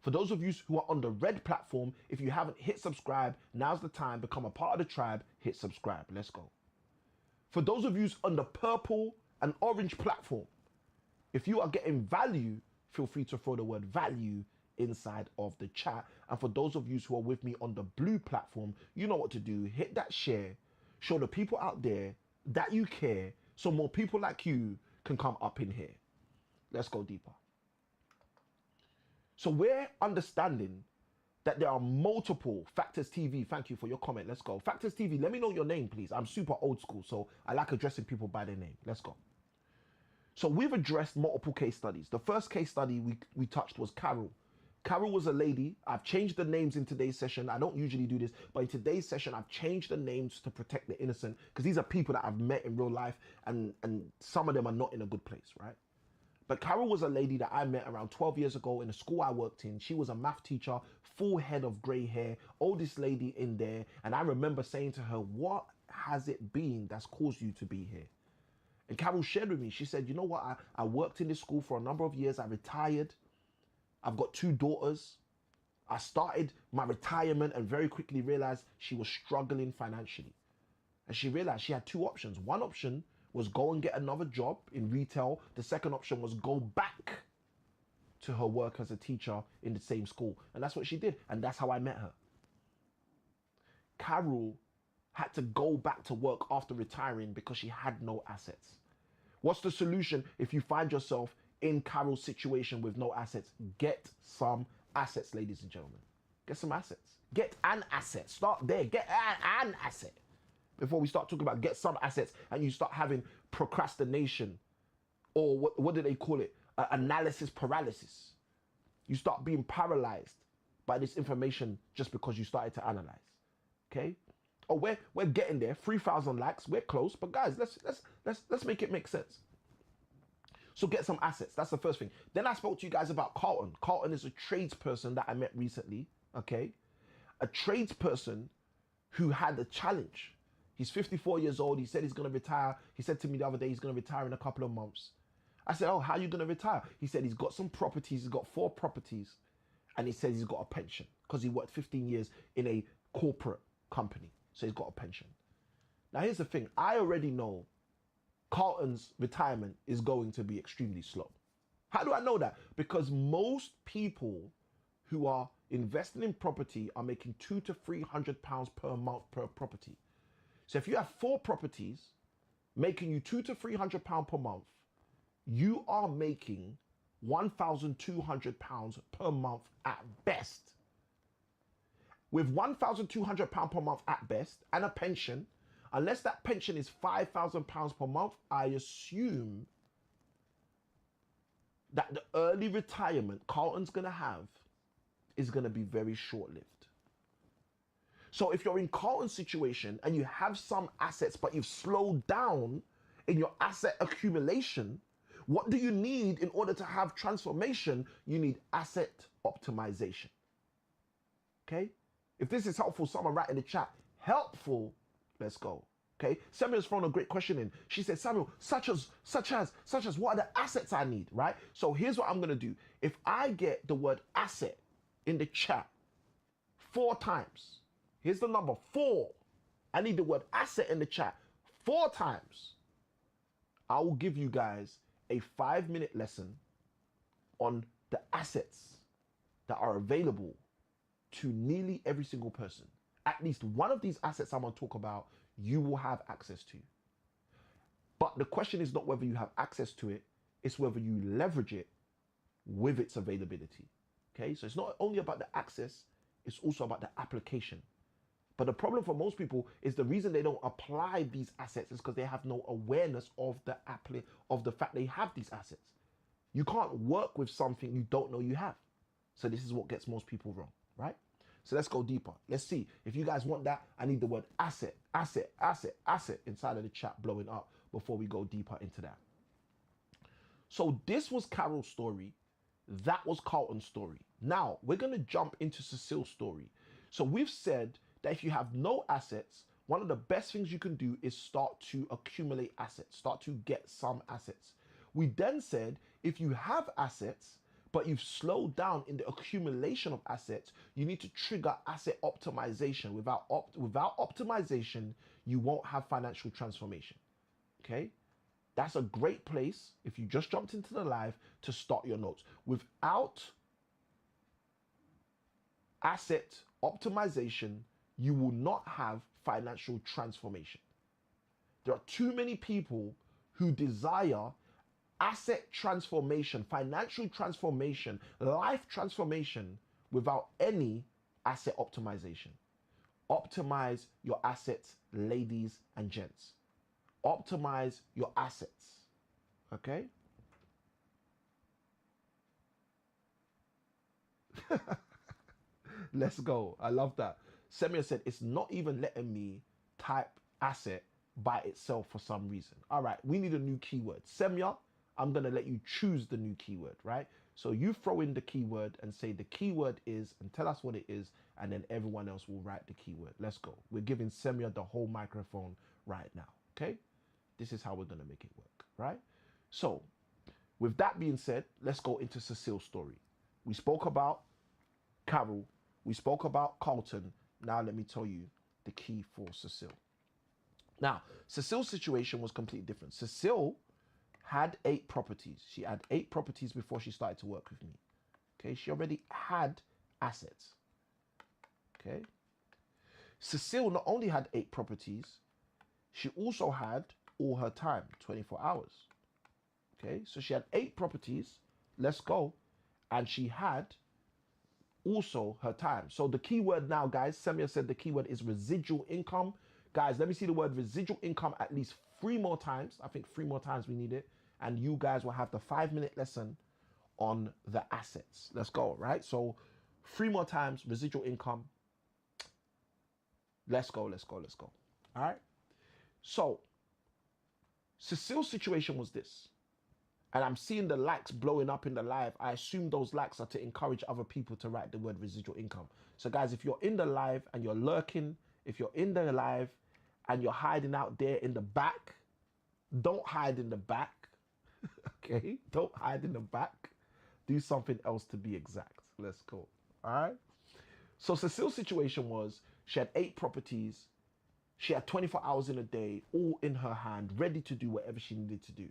A: For those of you who are on the red platform, if you haven't hit subscribe, now's the time. Become a part of the tribe. Hit subscribe. Let's go. For those of you on the purple and orange platform, if you are getting value, feel free to throw the word value inside of the chat. And for those of you who are with me on the blue platform, you know what to do. Hit that share. Show the people out there that you care so more people like you can come up in here. Let's go deeper. So we're understanding that there are multiple Factors TV. Thank you for your comment. Let's go. Factors TV, let me know your name, please. I'm super old school, so I like addressing people by their name. Let's go. So we've addressed multiple case studies. The first case study we touched was Carol. Carol was a lady. I've changed the names in today's session. I don't usually do this, but in today's session, I've changed the names to protect the innocent because these are people that I've met in real life and some of them are not in a good place, right? But Carol was a lady that I met around 12 years ago in the school I worked in. She was a math teacher, full head of grey hair, oldest lady in there. And I remember saying to her, what has it been that's caused you to be here? And Carol shared with me, she said, you know what? I worked in this school for a number of years. I retired. I've got 2 daughters. I started my retirement and very quickly realized she was struggling financially. And she realized she had 2 options. One option was go and get another job in retail. The second option was go back to her work as a teacher in the same school. And that's what she did. And that's how I met her. Carol had to go back to work after retiring because she had no assets. What's the solution if you find yourself in Carol's situation with no assets? Get some assets, ladies and gentlemen. Get some assets. Get an asset. Start there. Get an asset. Before we start talking about get some assets and you start having procrastination, or what do they call it? Analysis paralysis. You start being paralyzed by this information just because you started to analyze. Okay? Oh, we're getting there. 3,000 likes. We're close, but guys, let's make it make sense. So get some assets. That's the first thing. Then I spoke to you guys about Carlton. Carlton is a tradesperson that I met recently. Okay, a tradesperson who had a challenge. He's 54 years old. He said he's going to retire. He said to me the other day he's going to retire in a couple of months. I said, oh, how are you going to retire? He said he's got some properties. He's got 4 properties. And he says he's got a pension because he worked 15 years in a corporate company. So he's got a pension. Now, here's the thing. I already know Carlton's retirement is going to be extremely slow. How do I know that? Because most people who are investing in property are making £200 to £300 per month per property. So if you have 4 properties making you £200 to £300 per month, you are making £1,200 per month at best. With £1,200 per month at best and a pension, unless that pension is £5,000 per month, I assume that the early retirement Carlton's going to have is going to be very short-lived. So if you're in Carlton's situation and you have some assets, but you've slowed down in your asset accumulation, what do you need in order to have transformation? You need asset optimization. Okay? If this is helpful, someone write in the chat, helpful, let's go. Okay? Samuel's thrown a great question in. She said, Samuel, such as, what are the assets I need, right? So here's what I'm going to do. If I get the word asset in the chat 4 times, here's the number 4. I need the word asset in the chat 4 times. I will give you guys a 5-minute lesson on the assets that are available to nearly every single person. At least one of these assets I'm going to talk about, you will have access to. But the question is not whether you have access to it, it's whether you leverage it with its availability. Okay, so it's not only about the access, it's also about the application. But the problem for most people is the reason they don't apply these assets is because they have no awareness of the fact they have these assets. You can't work with something you don't know you have. So this is what gets most people wrong, right? So let's go deeper. Let's see. If you guys want that, I need the word asset inside of the chat blowing up before we go deeper into that. So this was Carol's story. That was Carlton's story. Now we're going to jump into Cecile's story. So we've said that if you have no assets, one of the best things you can do is start to accumulate assets, start to get some assets. We then said, if you have assets, but you've slowed down in the accumulation of assets, you need to trigger asset optimization. Without optimization, you won't have financial transformation. Okay? That's a great place, if you just jumped into the live, to start your notes. Without asset optimization, you will not have financial transformation. There are too many people who desire asset transformation, financial transformation, life transformation without any asset optimization. Optimize your assets, ladies and gents. Optimize your assets. Okay? Let's go. I love that. Semia said, it's not even letting me type asset by itself for some reason. All right, we need a new keyword. Semia, I'm going to let you choose the new keyword, right? So you throw in the keyword and say the keyword is, and tell us what it is, and then everyone else will write the keyword. Let's go. We're giving Semia the whole microphone right now, okay? This is how we're going to make it work, right? So with that being said, let's go into Cecile's story. We spoke about Carol. We spoke about Carlton. Now let me tell you the key for Cecile. Now, Cecile's situation was completely different. Cecile had 8 properties. She had 8 properties before she started to work with me. Okay, she already had assets. Okay. Cecile not only had 8 properties, she also had all her time, 24 hours. Okay, so she had 8 properties. Let's go. And she had also her time. So the keyword now, guys, Semia said the keyword is residual income. Guys, let me see the word residual income at least 3 more times. I think 3 more times we need it. And you guys will have the 5-minute lesson on the assets. Let's go, right? So 3 more times, residual income. Let's go, let's go, let's go. All right? So Cecile's situation was this. And I'm seeing the likes blowing up in the live. I assume those likes are to encourage other people to write the word residual income. So guys, if you're in the live and you're lurking, if you're in the live and you're hiding out there in the back, don't hide in the back. Okay? Don't hide in the back. Do something else to be exact. Let's go. All right? So Cecile's situation was she had 8 properties. She had 24 hours in a day, all in her hand, ready to do whatever she needed to do.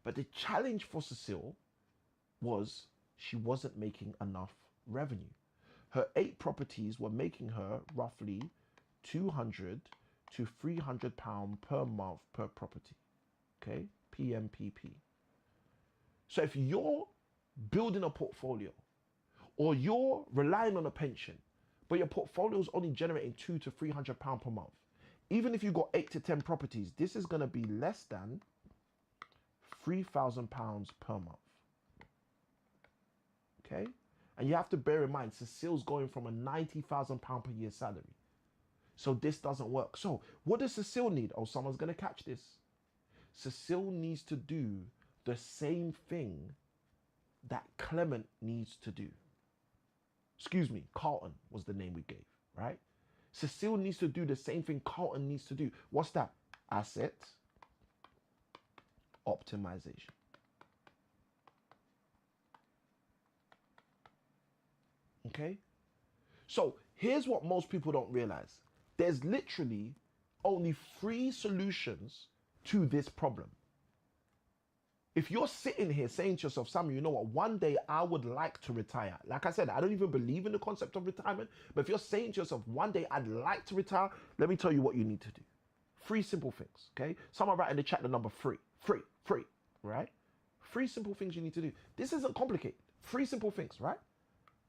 A: But the challenge for Cecile was she wasn't making enough revenue. Her 8 properties were making her roughly 200 to 300 pounds per month per property. Okay, PMPP. So if you're building a portfolio or you're relying on a pension, but your portfolio is only generating 200 to 300 pounds per month, even if you've got 8 to 10 properties, this is going to be less than £3,000 per month. Okay? And you have to bear in mind, Cecile's going from a £90,000 per year salary. So this doesn't work. So what does Cecile need? Oh, someone's going to catch this. Cecile needs to do the same thing that Clement needs to do. Excuse me, Carlton was the name we gave, right? Cecile needs to do the same thing Carlton needs to do. What's that? Asset optimization. Okay? So here's what most people don't realize. There's literally only 3 solutions to this problem. If you're sitting here saying to yourself, Samuel, you know what, one day I would like to retire. Like I said, I don't even believe in the concept of retirement, but if you're saying to yourself, one day I'd like to retire, let me tell you what you need to do. 3 simple things, okay? Someone write in the chat the number 3, right? 3 simple things you need to do. This isn't complicated. 3 simple things, right?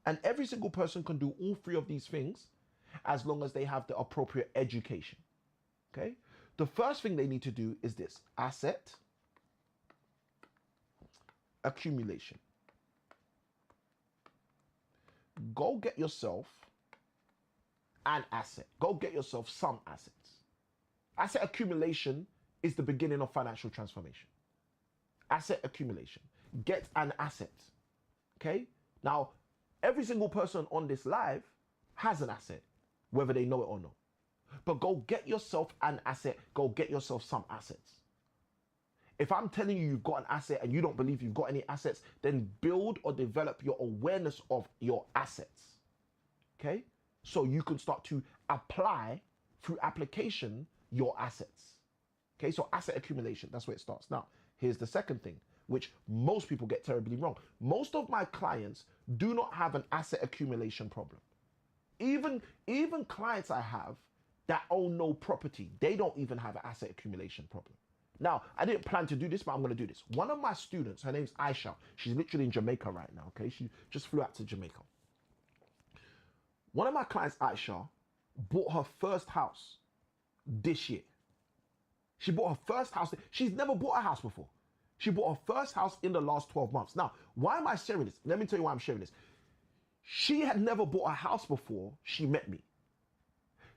A: And every single person can do all 3 of these things as long as they have the appropriate education, okay? The first thing they need to do is this: asset accumulation. Go get yourself an asset. Go get yourself some assets. Asset accumulation is the beginning of financial transformation. Asset accumulation. Get an asset. Okay? Now, every single person on this live has an asset, whether they know it or not. But go get yourself an asset. Go get yourself some assets. If I'm telling you you've got an asset and you don't believe you've got any assets, then build or develop your awareness of your assets. Okay? So you can start to apply through application your assets. Okay? So asset accumulation, that's where it starts. Now, here's the second thing, which most people get terribly wrong. Most of my clients do not have an asset accumulation problem. Even clients I have that own no property, they don't even have an asset accumulation problem. Now, I didn't plan to do this, but I'm going to do this. One of my students, her name's Aisha. She's literally in Jamaica right now, okay? She just flew out to Jamaica. One of my clients, Aisha, bought her first house this year. She bought her first house. She's never bought a house before. She bought her first house in the last 12 months. Now, why am I sharing this? Let me tell you why I'm sharing this. She had never bought a house before she met me.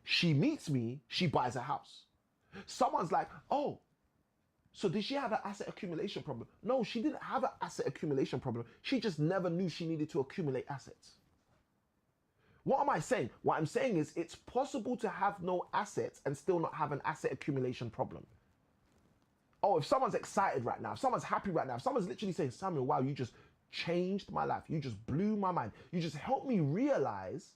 A: She meets me, she buys a house. Someone's like, oh, So did she have an asset accumulation problem? No, she didn't have an asset accumulation problem. She just never knew she needed to accumulate assets. What am I saying? What I'm saying is it's possible to have no assets and still not have an asset accumulation problem. Oh, if someone's excited right now, if someone's happy right now, if someone's literally saying, Samuel, wow, you just changed my life. You just blew my mind. You just helped me realize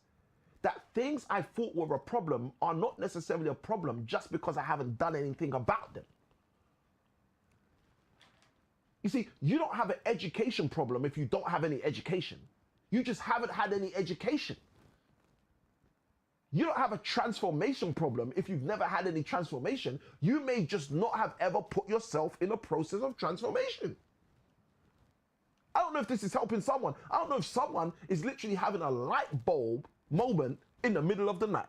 A: that things I thought were a problem are not necessarily a problem just because I haven't done anything about them. You see, you don't have an education problem if you don't have any education. You just haven't had any education. You don't have a transformation problem if you've never had any transformation. You may just not have ever put yourself in a process of transformation. I don't know if this is helping someone. I don't know if someone is literally having a light bulb moment in the middle of the night.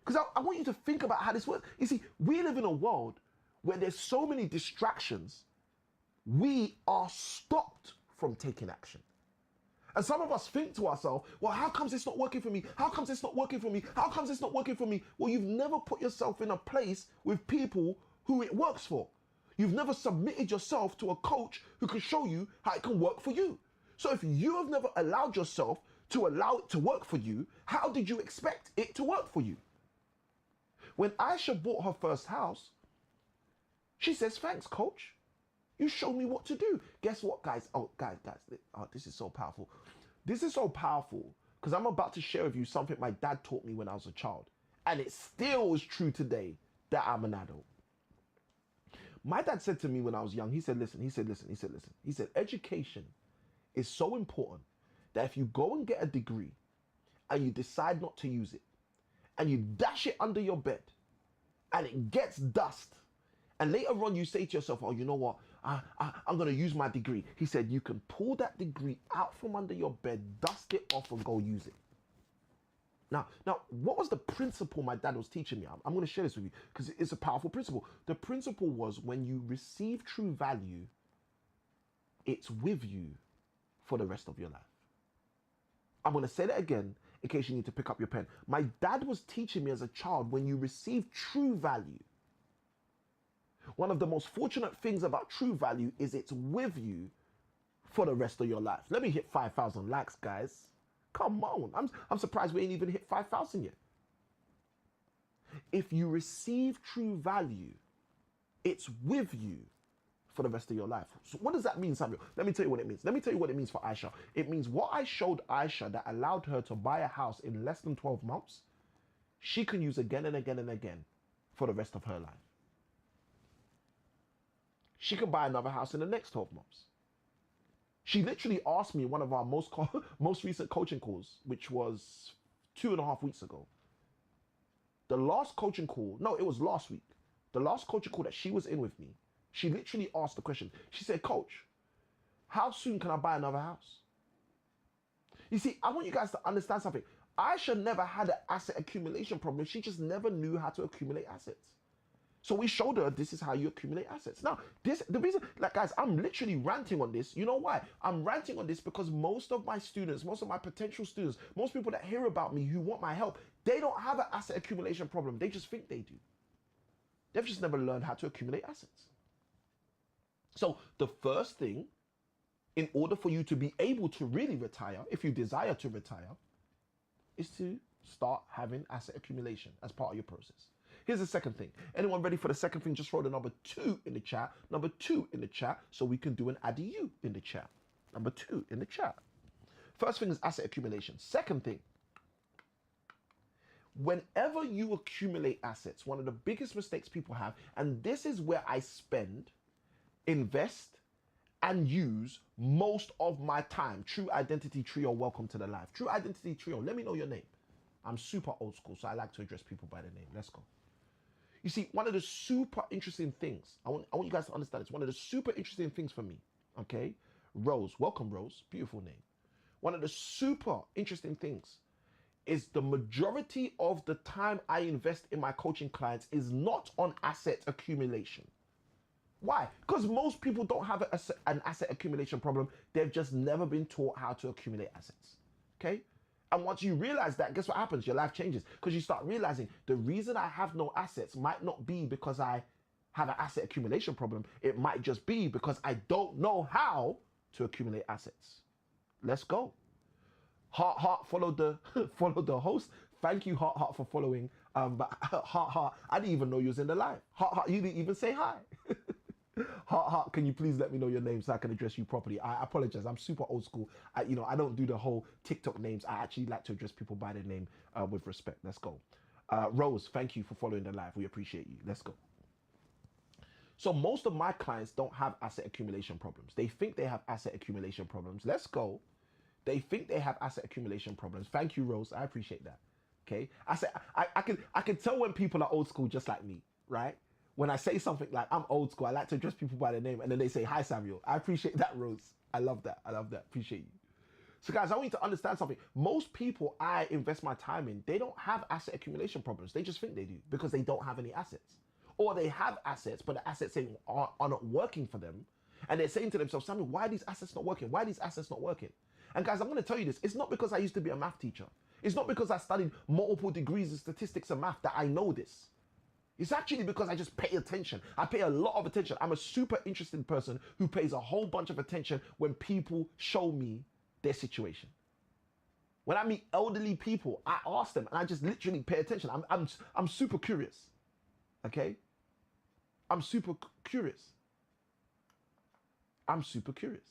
A: Because I want you to think about how this works. You see, we live in a world where there's so many distractions, we are stopped from taking action. And some of us think to ourselves, well, how comes it's not working for me? How comes it's not working for me? How comes it's not working for me? Well, you've never put yourself in a place with people who it works for. You've never submitted yourself to a coach who can show you how it can work for you. So if you have never allowed yourself to allow it to work for you, how did you expect it to work for you? When Aisha bought her first house, she says, thanks, coach. You showed me what to do. Guess what, guys? Oh, guys, this is so powerful. This is so powerful because I'm about to share with you something my dad taught me when I was a child. And it still is true today that I'm an adult. My dad said to me when I was young, he said, education is so important that if you go and get a degree and you decide not to use it and you dash it under your bed and it gets dust, and later on you say to yourself, oh, you know what? I'm going to use my degree. He said, you can pull that degree out from under your bed, dust it off and go use it. Now, what was the principle my dad was teaching me? I'm going to share this with you because it's a powerful principle. The principle was when you receive true value, it's with you for the rest of your life. I'm going to say that again in case you need to pick up your pen. My dad was teaching me as a child, when you receive true value, one of the most fortunate things about true value is it's with you for the rest of your life. Let me hit 5,000 likes, guys. Come on. I'm surprised we ain't even hit 5,000 yet. If you receive true value, it's with you for the rest of your life. So what does that mean, Samuel? Let me tell you what it means. Let me tell you what it means for Aisha. It means what I showed Aisha that allowed her to buy a house in less than 12 months, she can use again and again and again for the rest of her life. She can buy another house in the next 12 months. She literally asked me in one of our most recent coaching calls, which was 2.5 weeks ago. The last coaching call, no, it was last week. The last coaching call that she was in with me, she literally asked the question. She said, coach, how soon can I buy another house? You see, I want you guys to understand something. Aisha never had an asset accumulation problem. She just never knew how to accumulate assets. So we showed her this is how you accumulate assets. Now, the reason, like guys, I'm literally ranting on this. You know why? I'm ranting on this because most of my students, most of my potential students, most people that hear about me who want my help, they don't have an asset accumulation problem. They just think they do. They've just never learned how to accumulate assets. So the first thing, in order for you to be able to really retire, if you desire to retire, is to start having asset accumulation as part of your process. Here's the second thing. Anyone ready for the second thing? Just throw the number 2 in the chat. Number 2 in the chat so we can do an ADU in the chat. Number 2 in the chat. First thing is asset accumulation. Second thing, whenever you accumulate assets, one of the biggest mistakes people have, and this is where I spend, invest, and use most of my time. True Identity Trio, welcome to the live. True Identity Trio, let me know your name. I'm super old school, so I like to address people by their name. Let's go. You see, one of the super interesting things, I want you guys to understand this. One of the super interesting things for me, okay? Rose, welcome Rose, beautiful name. One of the super interesting things is the majority of the time I invest in my coaching clients is not on asset accumulation. Why? Because most people don't have an asset accumulation problem. They've just never been taught how to accumulate assets, okay? And once you realize that, guess what happens? Your life changes because you start realizing the reason I have no assets might not be because I have an asset accumulation problem. It might just be because I don't know how to accumulate assets. Let's go. Heart followed the followed the host. Thank you, Heart, for following. But Heart, I didn't even know you was in the live. Heart, you didn't even say hi. Heart, can you please let me know your name so I can address you properly? I apologize. I'm super old school. I don't do the whole TikTok names. I actually like to address people by their name with respect. Let's go. Rose, thank you for following the live. We appreciate you. Let's go. So most of my clients don't have asset accumulation problems. They think they have asset accumulation problems. Let's go. They think they have asset accumulation problems. Thank you, Rose. I appreciate that. Okay. I can tell when people are old school just like me, right? When I say something like I'm old school, I like to address people by their name and then they say, hi, Samuel. I appreciate that, Rose. I love that. I love that. Appreciate you. So guys, I want you to understand something. Most people I invest my time in, they don't have asset accumulation problems. They just think they do because they don't have any assets. Or they have assets, but the assets are not working for them. And they're saying to themselves, Samuel, why are these assets not working? Why are these assets not working? And guys, I'm going to tell you this. It's not because I used to be a math teacher. It's not because I studied multiple degrees in statistics and math that I know this. It's actually because I just pay attention. I pay a lot of attention. I'm a super interested person who pays a whole bunch of attention when people show me their situation. When I meet elderly people, I ask them and I just literally pay attention. I'm super curious. Okay? I'm super curious. I'm super curious.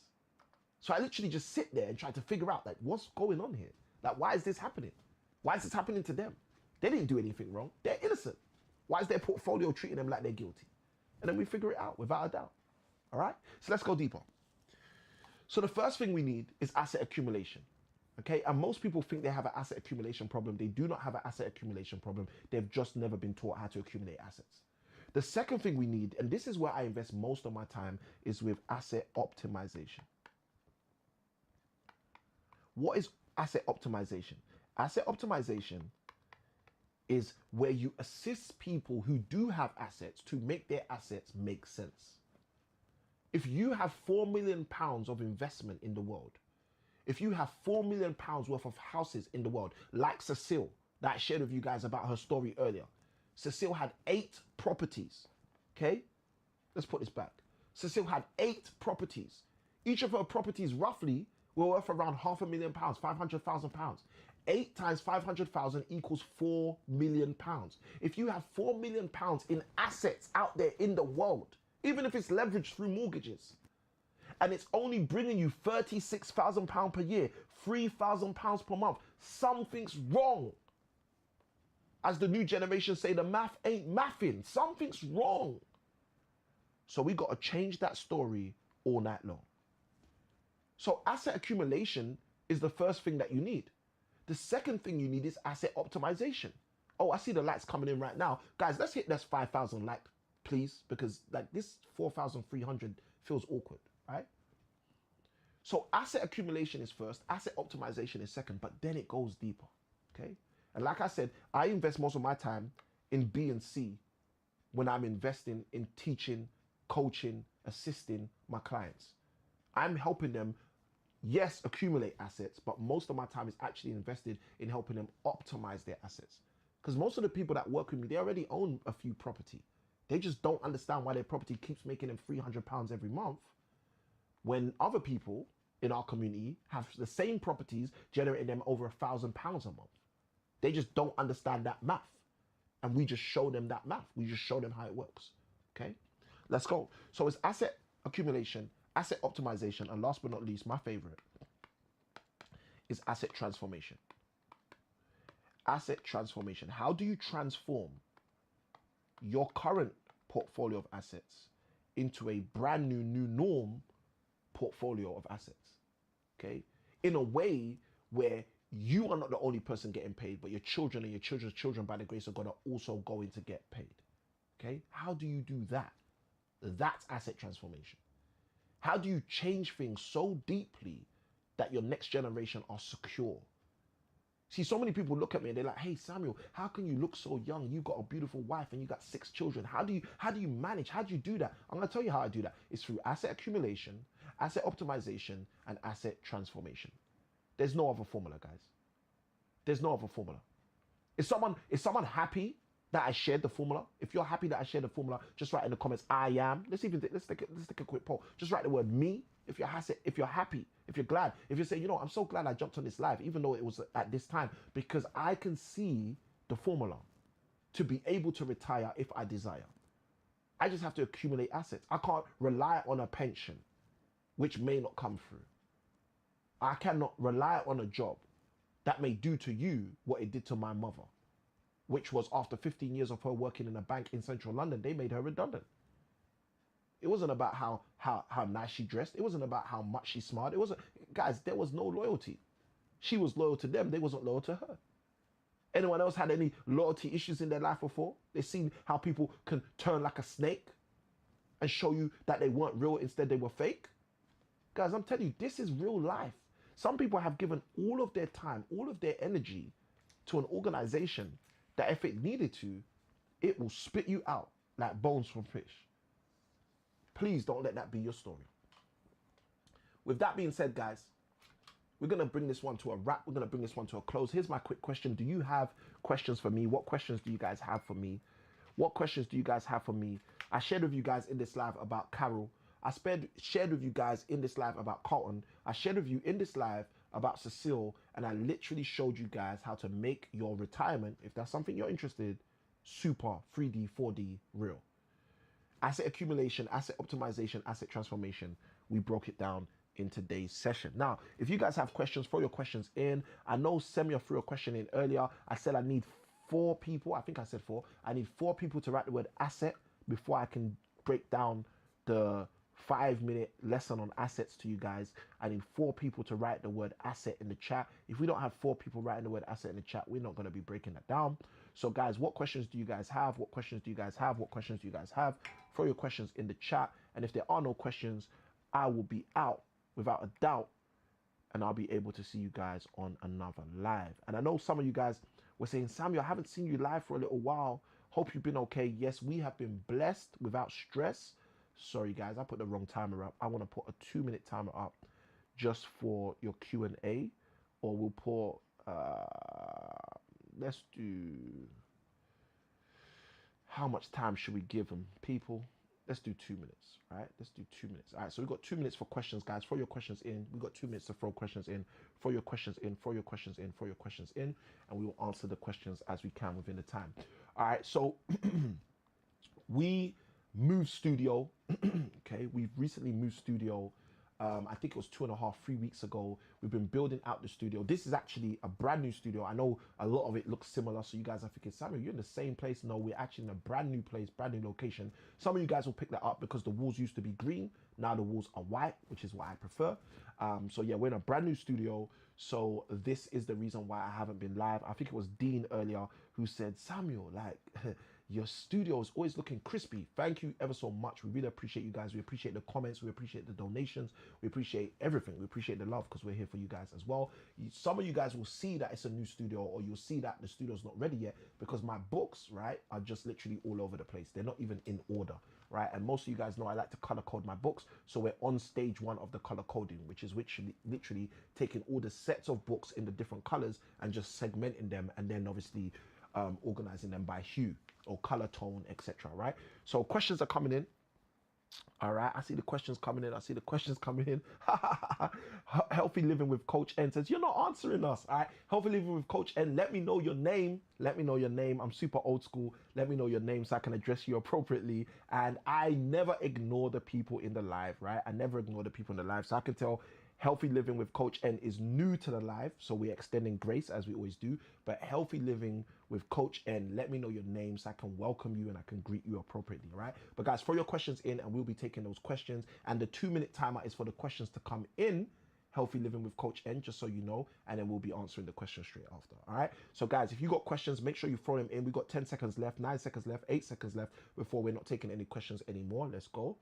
A: So I literally just sit there and try to figure out, like, what's going on here? Like, why is this happening? Why is this happening to them? They didn't do anything wrong. They're innocent. Why is their portfolio treating them like they're guilty? And then we figure it out without a doubt. All right? So let's go deeper. So the first thing we need is asset accumulation. Okay? And most people think they have an asset accumulation problem. They do not have an asset accumulation problem. They've just never been taught how to accumulate assets. The second thing we need, and this is where I invest most of my time, is with asset optimization. What is asset optimization? Asset optimization is where you assist people who do have assets to make their assets make sense. If you have £4 million of investment in the world, if you have £4 million worth of houses in the world, like Cecile, that I shared with you guys about her story earlier. Cecile had 8 properties, okay? Let's put this back. Cecile had 8 properties. Each of her properties roughly were worth around £500,000, £500,000. 8 times 500,000 equals £4 million. If you have £4 million in assets out there in the world, even if it's leveraged through mortgages, and it's only bringing you £36,000 per year, £3,000 per month, something's wrong. As the new generation say, the math ain't mathing. Something's wrong. So we got to change that story all night long. So asset accumulation is the first thing that you need. The second thing you need is asset optimization. Oh, I see the lights coming in right now. Guys, let's hit this 5,000 like, please, because like this 4,300 feels awkward, right? So asset accumulation is first, asset optimization is second, but then it goes deeper, okay? And like I said, I invest most of my time in B and C when I'm investing in teaching, coaching, assisting my clients. I'm helping them, yes, accumulate assets, but most of my time is actually invested in helping them optimize their assets. Because most of the people that work with me, they already own a few property. They just don't understand why their property keeps making them £300 every month when other people in our community have the same properties generating them over £1,000 a month. They just don't understand that math. And we just show them that math. We just show them how it works. Okay? Let's go. So it's asset accumulation, asset optimization, and last but not least, my favorite is asset transformation. Asset transformation. How do you transform your current portfolio of assets into a brand new norm portfolio of assets? Okay? In a way where you are not the only person getting paid, but your children and your children's children, by the grace of God, are also going to get paid. Okay? How do you do that? That's asset transformation. How do you change things so deeply that your next generation are secure? See, so many people look at me and they're like, hey, Samuel, how can you look so young? You've got a beautiful wife and you got 6 children. How do you manage? How do you do that? I'm going to tell you how I do that. It's through asset accumulation, asset optimization, and asset transformation. There's no other formula, guys. There's no other formula. Is someone happy that I shared the formula. If you're happy that I shared the formula, just write in the comments, I am. Let's take a quick poll. Just write the word me. If you're happy, if you're glad, if you're saying, you know, I'm so glad I jumped on this live, even though it was at this time, because I can see the formula to be able to retire if I desire. I just have to accumulate assets. I can't rely on a pension, which may not come through. I cannot rely on a job that may do to you what it did to my mother, which was after 15 years of her working in a bank in central London, they made her redundant. It wasn't about how nice she dressed. It wasn't about how much she smiled. It wasn't, guys, there was no loyalty. She was loyal to them. They wasn't loyal to her. Anyone else had any loyalty issues in their life before? They seen how people can turn like a snake and show you that they weren't real, instead they were fake? Guys, I'm telling you, this is real life. Some people have given all of their time, all of their energy to an organization that if it needed to, it will spit you out like bones from fish. Please don't let that be your story. With that being said, guys, we're going to bring this one to a wrap. We're going to bring this one to a close. Here's my quick question. Do you have questions for me? What questions do you guys have for me? What questions do you guys have for me? I shared with you guys in this live about Carol. I shared with you guys in this live about Carlton. I shared with you in this live about Cecile. And I literally showed you guys how to make your retirement, if that's something you're interested, super 3D, 4D real. Asset accumulation, asset optimization, asset transformation. We broke it down in today's session. Now, if you guys have questions, throw your questions in. I know Semia threw a question in earlier. I said I need 4 people. I think I said 4. I need 4 people to write the word asset before I can break down the 5-minute lesson on assets to you guys. I need 4 people to write the word asset in the chat. If we don't have 4 people writing the word asset in the chat, we're not going to be breaking that down. So guys, what questions do you guys have? What questions do you guys have? What questions do you guys have? Throw your questions in the chat. And if there are no questions, I will be out without a doubt, and I'll be able to see you guys on another live. And I know some of you guys were saying, Samuel, I haven't seen you live for a little while. Hope you've been okay. Yes, we have been blessed without stress. Sorry guys, I put the wrong timer up. I want to put a 2-minute timer up just for your Q&A, or we'll put let's do, how much time should we give them, people? Let's do 2 minutes, right? Let's do 2 minutes. All right, so we've got 2 minutes for questions, guys. Throw your questions in. We've got 2 minutes to throw questions in. Throw your questions in, throw your questions in, throw your questions in, and we will answer the questions as we can within the time. All right, so we moved studio. Okay, we've recently moved studio. I think it was 2.5, 3 weeks ago. We've been building out the studio. This is actually a brand new studio. I know a lot of it looks similar, so you guys are thinking, Samuel, you're in the same place. No, we're actually in a brand new place, brand new location. Some of you guys will pick that up because the walls used to be green. Now the walls are white, which is what I prefer. So yeah, we're in a brand new studio. So this is the reason why I haven't been live. I think it was Dean earlier who said, Samuel, like, your studio is always looking crispy. Thank you ever so much. We really appreciate you guys. We appreciate the comments. We appreciate the donations. We appreciate everything. We appreciate the love because we're here for you guys as well. Some of you guys will see that it's a new studio, or you'll see that the studio's not ready yet because my books, right, are just literally all over the place. They're not even in order, right? And most of you guys know I like to color code my books. So we're on stage 1 of the color coding, which is literally taking all the sets of books in the different colors and just segmenting them, and then obviously organizing them by hue or color tone, etc. Right? So questions are coming in. All right, I see the questions coming in. I see the questions coming in. Healthy Living with Coach N says, you're not answering us. All right, Healthy Living with Coach N, let me know your name. Let me know your name. I'm super old school. Let me know your name so I can address you appropriately. And I never ignore the people in the live, right? I never ignore the people in the live. So I can tell Healthy Living with Coach N is new to the live, so we're extending grace as we always do. But Healthy Living with Coach N, let me know your name so I can welcome you and I can greet you appropriately, right? But guys, throw your questions in and we'll be taking those questions. And the 2-minute timer is for the questions to come in, Healthy Living with Coach N, just so you know, and then we'll be answering the questions straight after, all right? So guys, if you got questions, make sure you throw them in. We got 10 seconds left, 9 seconds left, 8 seconds left before we're not taking any questions anymore. Let's go.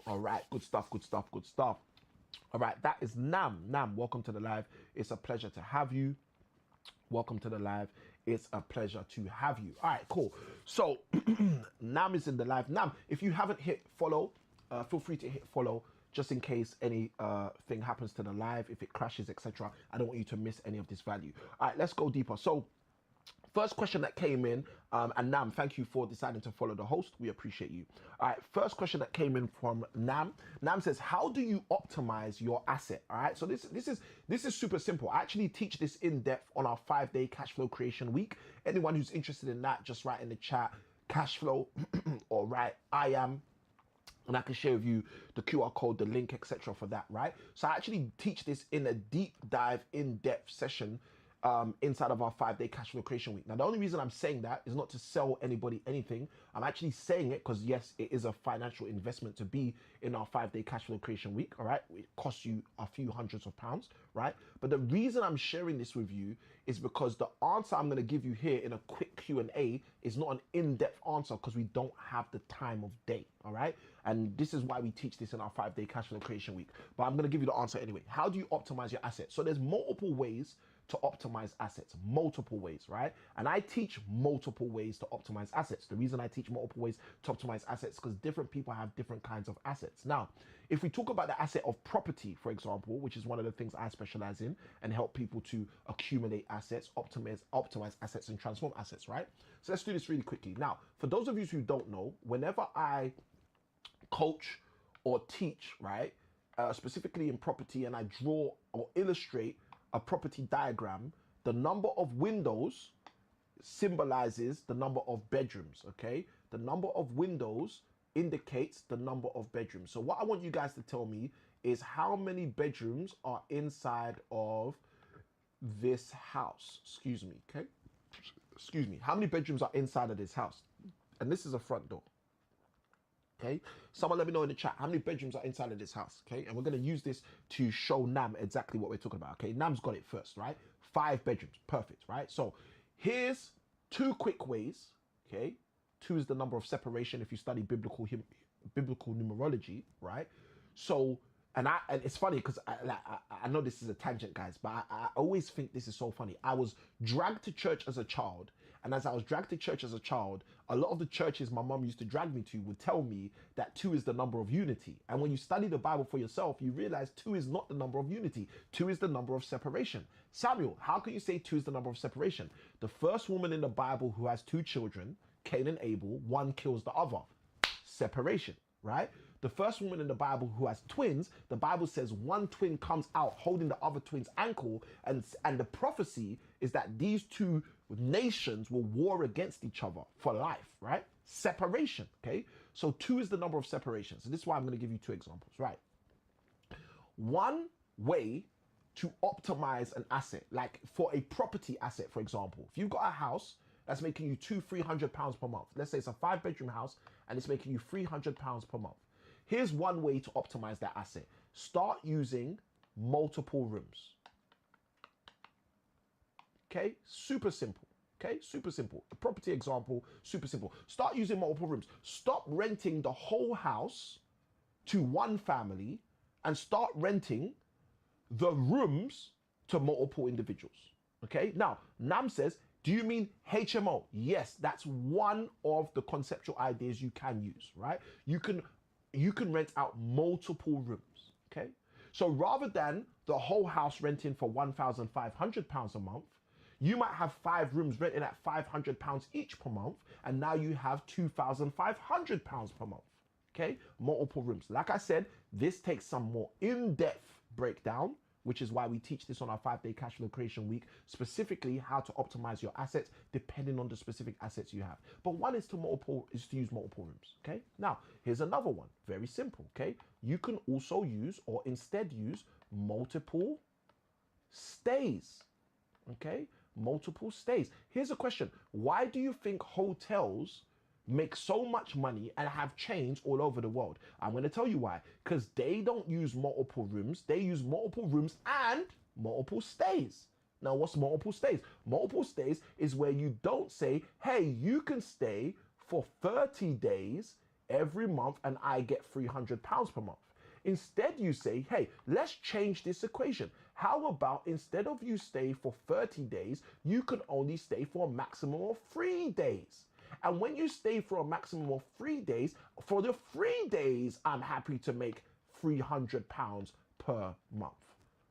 A: All right, good stuff, good stuff, good stuff. All right, that is Nam. Nam, welcome to the live. It's a pleasure to have you. Welcome to the live. It's a pleasure to have you. All right, cool. So Nam is in the live. Nam, if you haven't hit follow, feel free to hit follow just in case any thing happens to the live, if it crashes, etc. I don't want you to miss any of this value. All right, let's go deeper. So first question that came in, and Nam, thank you for deciding to follow the host. We appreciate you. All right, first question that came in from Nam. Nam says, "How do you optimize your asset?" All right, so this is super simple. I actually teach this in depth on our 5-day cash flow creation week. Anyone who's interested in that, just write in the chat cash flow or write I am, and I can share with you the QR code, the link, etc. for that, right? So I actually teach this in a deep dive, in-depth session inside of our 5-day cash flow creation week. Now, the only reason I'm saying that is not to sell anybody anything. I'm actually saying it because, yes, it is a financial investment to be in our 5-day cash flow creation week, all right? It costs you a few hundreds of pounds, right? But the reason I'm sharing this with you is because the answer I'm going to give you here in a quick Q&A is not an in-depth answer because we don't have the time of day, all right? And this is why we teach this in our 5-day cash flow creation week. But I'm going to give you the answer anyway. How do you optimize your assets? So there's multiple ways to optimize assets, multiple ways, right? And I teach multiple ways to optimize assets. The reason I teach multiple ways to optimize assets is because different people have different kinds of assets. Now, if we talk about the asset of property, for example, which is one of the things I specialize in and help people to accumulate assets, optimize assets and transform assets, right? So let's do this really quickly. Now, for those of you who don't know, whenever I coach or teach, right, specifically in property, and I draw or illustrate a property diagram, the number of windows symbolizes the number of bedrooms, okay? The number of windows indicates the number of bedrooms. So what I want you guys to tell me is how many bedrooms are inside of this house. Excuse me, okay? Excuse me. How many bedrooms are inside of this house? And this is a front door. Okay, someone let me know in the chat how many bedrooms are inside of this house. Okay, and we're going to use this to show Nam exactly what we're talking about. Okay, Nam's got it first, right? 5 bedrooms, perfect, right? So here's 2 quick ways. Okay, 2 is the number of separation if you study biblical numerology, right? So and it's funny because I know this is a tangent, guys, but I always think this is so funny. I was dragged to church as a child, and as I was dragged to church as a child, a lot of the churches my mum used to drag me to would tell me that 2 is the number of unity. And when you study the Bible for yourself, you realize 2 is not the number of unity. 2 is the number of separation. Samuel, how can you say 2 is the number of separation? The first woman in the Bible who has 2 children, Cain and Abel, one kills the other. Separation, right? The first woman in the Bible who has twins, the Bible says one twin comes out holding the other twin's ankle, and the prophecy is that these 2 nations will war against each other for life, right? Separation, okay? So 2 is the number of separations. So this is why I'm going to give you 2 examples, right? One way to optimize an asset, like for a property asset, for example, if you've got a house that's making you £300 per month, let's say it's a 5-bedroom house and it's making you £300 per month. Here's one way to optimize that asset. Start using multiple rooms. Okay, super simple. Okay, super simple. A property example, super simple. Start using multiple rooms. Stop renting the whole house to one family and start renting the rooms to multiple individuals. Okay, now Nam says, do you mean HMO? Yes, that's one of the conceptual ideas you can use, right? You can rent out multiple rooms, okay? So rather than the whole house renting for £1,500 a month, you might have 5 rooms rented at £500 each per month, and now you have £2,500 per month, okay? Multiple rooms. Like I said, this takes some more in-depth breakdown, which is why we teach this on our 5-day cash flow creation week, specifically how to optimize your assets depending on the specific assets you have. But one is to use multiple rooms, okay? Now, here's another one, very simple, okay? You can also use, or instead use, multiple stays, okay? Multiple stays. Here's a question. Why do you think hotels make so much money and have chains all over the world? I'm going to tell you why. Because they don't use multiple rooms. They use multiple rooms and multiple stays. Now, what's multiple stays? Multiple stays is where you don't say, hey, you can stay for 30 days every month and I get £300 per month. Instead, you say, hey, let's change this equation. How about instead of you stay for 30 days, you can only stay for a maximum of 3 days. And when you stay for a maximum of 3 days, for the 3 days, I'm happy to make £300 per month.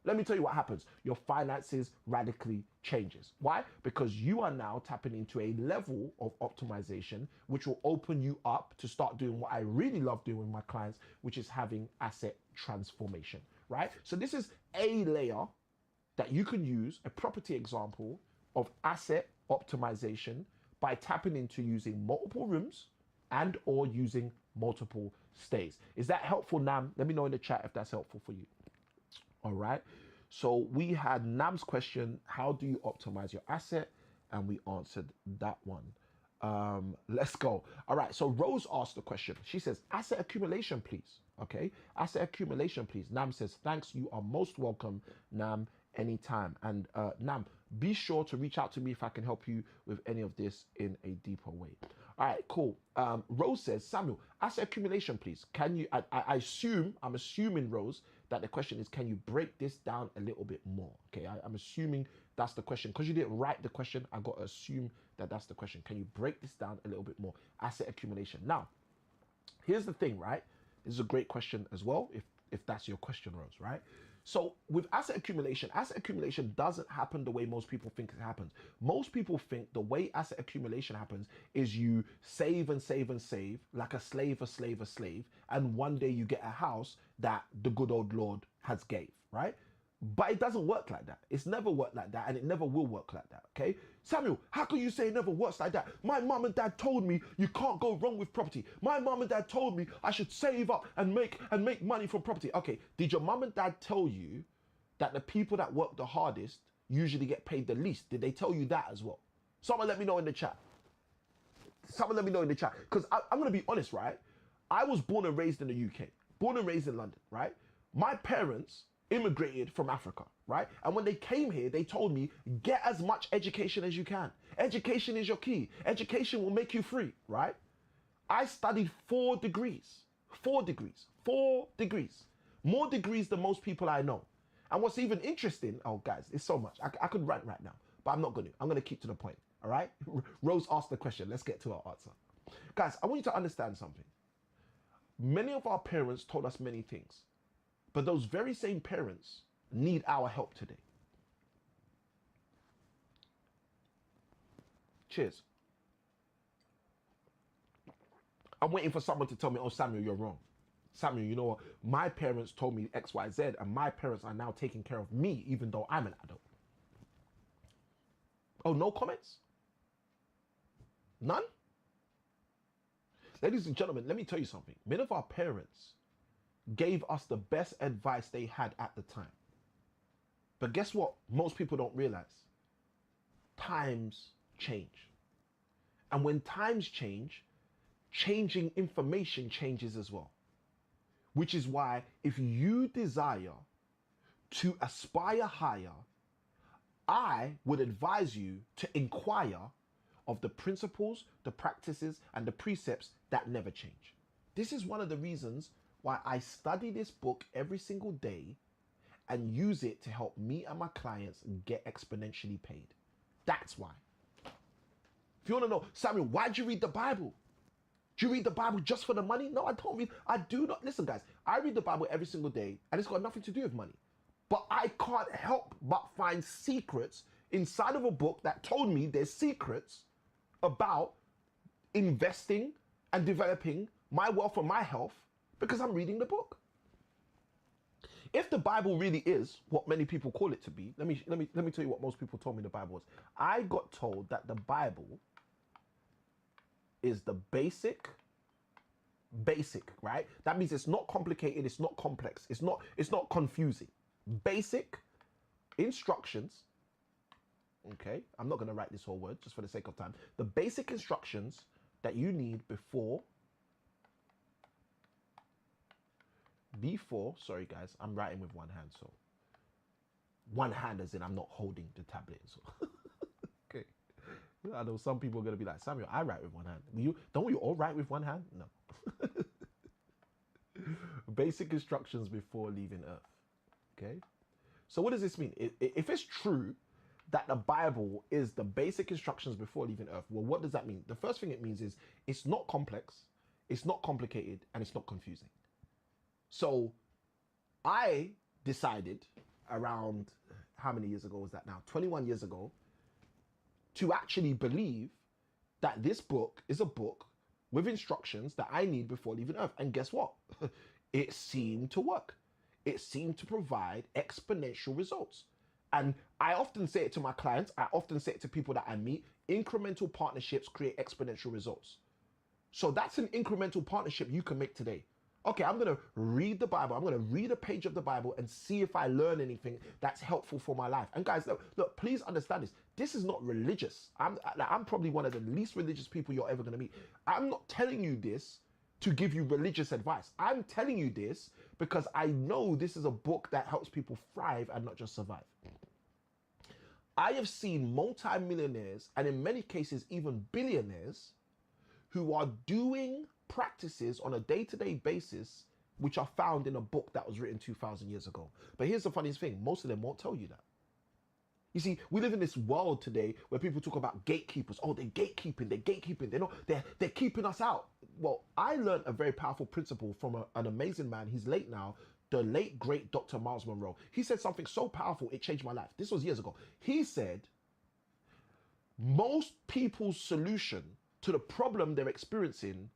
A: Let me tell you what happens. Your finances radically changes. Why? Because you are now tapping into a level of optimization which will open you up to start doing what I really love doing with my clients, which is having asset transformation, right? So this is a layer that you can use, a property example of asset optimization by tapping into using multiple rooms and or using multiple stays. Is that helpful, Nam? Let me know in the chat if that's helpful for you. All right. So we had Nam's question, how do you optimize your asset? And we answered that one. Let's go. All right. So Rose asked the question. She says, asset accumulation, please. Okay. Asset accumulation, please. Nam says, thanks. You are most welcome, Nam, anytime. And Nam, be sure to reach out to me if I can help you with any of this in a deeper way. All right, cool. Rose says, Samuel, asset accumulation, please. Can you, I'm assuming, Rose, that the question is, can you break this down a little bit more? Okay, I'm assuming that's the question. Because you didn't write the question, I got to assume that that's the question. Can you break this down a little bit more? Asset accumulation. Now, here's the thing, right? This is a great question as well, if that's your question, Rose, right? So with asset accumulation doesn't happen the way most people think it happens. Most people think the way asset accumulation happens is you save and save and save like a slave, and one day you get a house that the good old Lord has gave, right? But it doesn't work like that. It's never worked like that, and it never will work like that, okay? Samuel, how can you say it never works like that? My mom and dad told me you can't go wrong with property. My mom and dad told me I should save up and make money from property. Okay, did your mom and dad tell you that the people that work the hardest usually get paid the least? Did they tell you that as well? Someone let me know in the chat. Because I'm going to be honest, right? I was born and raised in the UK, born and raised in London, right? My parents immigrated from Africa, right? And when they came here, they told me, get as much education as you can. Education is your key. Education will make you free, right? I studied 4 degrees. More degrees than most people I know. And what's even interesting, oh guys, it's so much. I could rant right now, but I'm not going to. I'm going to keep to the point, all right? Rose asked the question. Let's get to our answer. Guys, I want you to understand something. Many of our parents told us many things. But those very same parents need our help today. Cheers. I'm waiting for someone to tell me, oh, Samuel, you're wrong. Samuel, you know what? My parents told me X, Y, Z, and my parents are now taking care of me, even though I'm an adult. Oh, no comments? None? Ladies and gentlemen, let me tell you something. Many of our parents gave us the best advice they had at the time. But guess what? Most people don't realize. Times change. And when times change, changing information changes as well. Which is why if you desire to aspire higher, I would advise you to inquire of the principles, the practices, and the precepts that never change. This is one of the reasons why I study this book every single day and use it to help me and my clients get exponentially paid. That's why. If you want to know, Samuel, why'd you read the Bible? Do you read the Bible just for the money? No, I don't read. I do not. Listen, guys, I read the Bible every single day and it's got nothing to do with money. But I can't help but find secrets inside of a book that told me there's secrets about investing and developing my wealth and my health because I'm reading the book. If the Bible really is what many people call it to be, let me tell you what most people told me the Bible was. I got told that the Bible is the basic, right? That means it's not complicated, it's not complex, it's not confusing. Basic instructions. Okay, I'm not going to write this whole word just for the sake of time. The basic instructions that you need before, sorry guys, I'm writing with one hand, so one hand as in I'm not holding the tablet. So okay, I know some people are going to be like, Samuel, I write with one hand. Don't we all write with one hand? No. Basic instructions before leaving Earth. Okay, so what does this mean? If it's true that the Bible is the basic instructions before leaving Earth, well, what does that mean? The first thing it means is it's not complex, it's not complicated, and it's not confusing. So I decided around, how many years ago was that now? 21 years ago, to actually believe that this book is a book with instructions that I need before leaving Earth. And guess what? It seemed to work. It seemed to provide exponential results. And I often say it to my clients, I often say it to people that I meet, incremental partnerships create exponential results. So that's an incremental partnership you can make today. Okay, I'm going to read the Bible. I'm going to read a page of the Bible and see if I learn anything that's helpful for my life. And guys, look, please understand this. This is not religious. I'm probably one of the least religious people you're ever going to meet. I'm not telling you this to give you religious advice. I'm telling you this because I know this is a book that helps people thrive and not just survive. I have seen multi-millionaires, and in many cases even billionaires, who are doing practices on a day-to-day basis which are found in a book that was written 2,000 years ago. But here's the funniest thing, most of them won't tell you that. You see, we live in this world today where people talk about gatekeepers. Oh, they're gatekeeping. They're keeping us out. Well, I learned a very powerful principle from an amazing man. He's late now, the late, great Dr. Miles Monroe. He said something so powerful, it changed my life. This was years ago. He said, most people's solution to the problem they're experiencing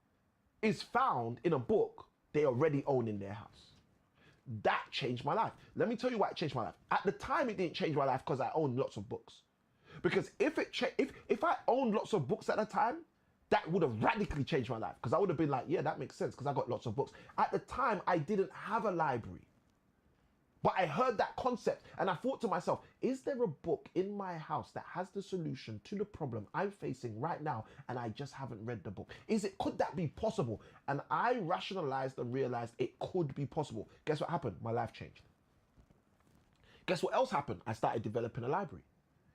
A: is found in a book they already own in their house. That changed my life. Let me tell you why it changed my life. At the time, it didn't change my life because I owned lots of books. Because if I owned lots of books at the time, that would have radically changed my life. Because I would have been like, yeah, that makes sense because I got lots of books. At the time, I didn't have a library. But I heard that concept and I thought to myself, is there a book in my house that has the solution to the problem I'm facing right now and I just haven't read the book? Could that be possible? And I rationalized and realized it could be possible. Guess what happened? My life changed. Guess what else happened? I started developing a library.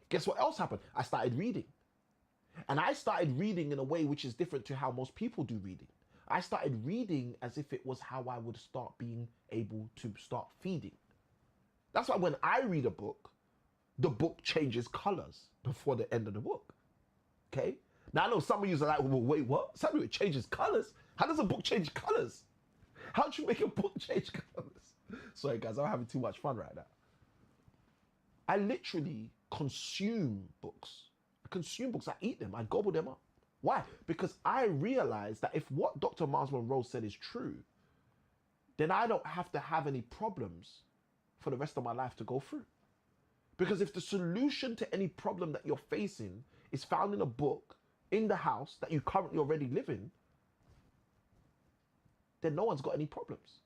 A: Guess what else happened? I started reading. And I started reading in a way which is different to how most people do reading. I started reading as if it was how I would start being able to start feeding. That's why when I read a book, the book changes colors before the end of the book. Okay? Now I know some of you are like, well, wait, what? Samuel, it changes colors? How does a book change colors? How do you make a book change colors? Sorry guys, I'm having too much fun right now. I literally consume books. I eat them, I gobble them up. Why? Because I realize that if what Dr. Miles Monroe said is true, then I don't have to have any problems for the rest of my life to go through. Because if the solution to any problem that you're facing is found in a book in the house that you currently already live in, then no one's got any problems.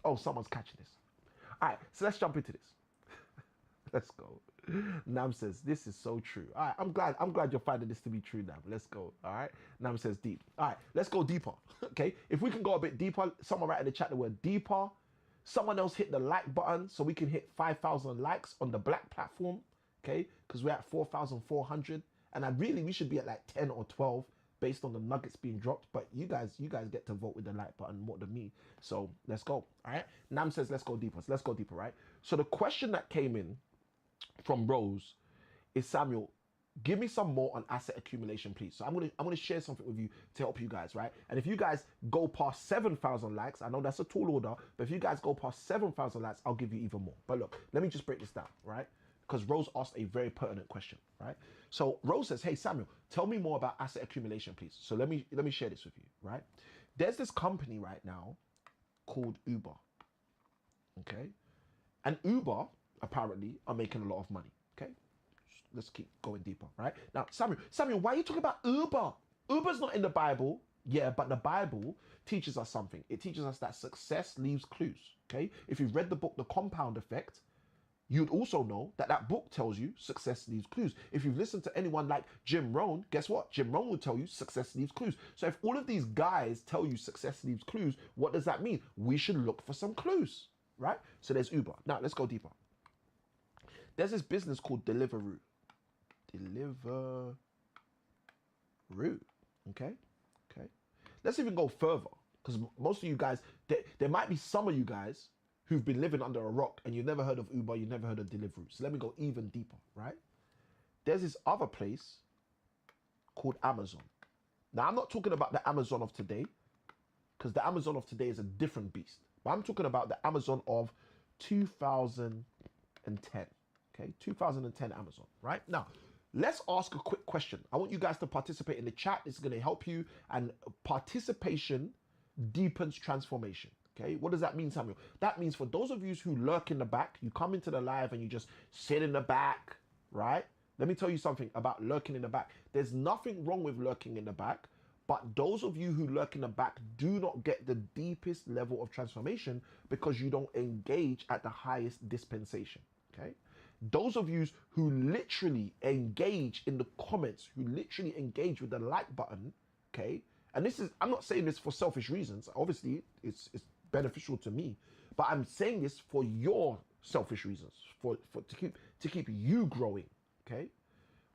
A: Oh, someone's catching this. All right, so let's jump into this. Let's go. Nam says, this is so true. All right, I'm glad you're finding this to be true, Nam. Let's go. All right. Nam says deep. All right, let's go deeper. Okay, if we can go a bit deeper, someone write in the chat the word deeper. Someone else hit the like button so we can hit 5,000 likes on the Black platform, okay? Because we're at 4,400, and we should be at like 10 or 12 based on the nuggets being dropped. But you guys get to vote with the like button more than me. So let's go. All right. Nam says let's go deeper. So let's go deeper, right? So the question that came in from Rose is, Samuel, give me some more on asset accumulation, please. So I'm gonna share something with you to help you guys, right? And if you guys go past 7,000 likes, I know that's a tall order, but if you guys go past 7,000 likes, I'll give you even more. But look, let me just break this down, right? Because Rose asked a very pertinent question, right? So Rose says, hey Samuel, tell me more about asset accumulation, please. So let me share this with you, right? There's this company right now called Uber, okay? And Uber apparently are making a lot of money, okay? Let's keep going deeper, right? Now, Samuel, why are you talking about Uber? Uber's not in the Bible. Yeah, but the Bible teaches us something. It teaches us that success leaves clues, okay? If you've read the book, The Compound Effect, you'd also know that that book tells you success leaves clues. If you've listened to anyone like Jim Rohn, guess what? Jim Rohn will tell you success leaves clues. So if all of these guys tell you success leaves clues, what does that mean? We should look for some clues, right? So there's Uber. Now, let's go deeper. There's this business called Deliveroo. Okay. Let's even go further, because most of you guys, there might be some of you guys who've been living under a rock and you've never heard of Uber, you've never heard of Deliveroo. So let me go even deeper, right? There's this other place called Amazon. Now, I'm not talking about the Amazon of today, because the Amazon of today is a different beast. But I'm talking about the Amazon of 2010. Okay, 2010 Amazon, right? Now, let's ask a quick question. I want you guys to participate in the chat. It's going to help you. And participation deepens transformation. Okay, what does that mean, Samuel? That means for those of you who lurk in the back, you come into the live and you just sit in the back, right? Let me tell you something about lurking in the back. There's nothing wrong with lurking in the back, but those of you who lurk in the back do not get the deepest level of transformation because you don't engage at the highest dispensation. Okay, those of you who literally engage in the comments, who literally engage with the like button, okay, and this is, I'm not saying this for selfish reasons. Obviously, it's beneficial to me, but I'm saying this for your selfish reasons, for to keep you growing. Okay,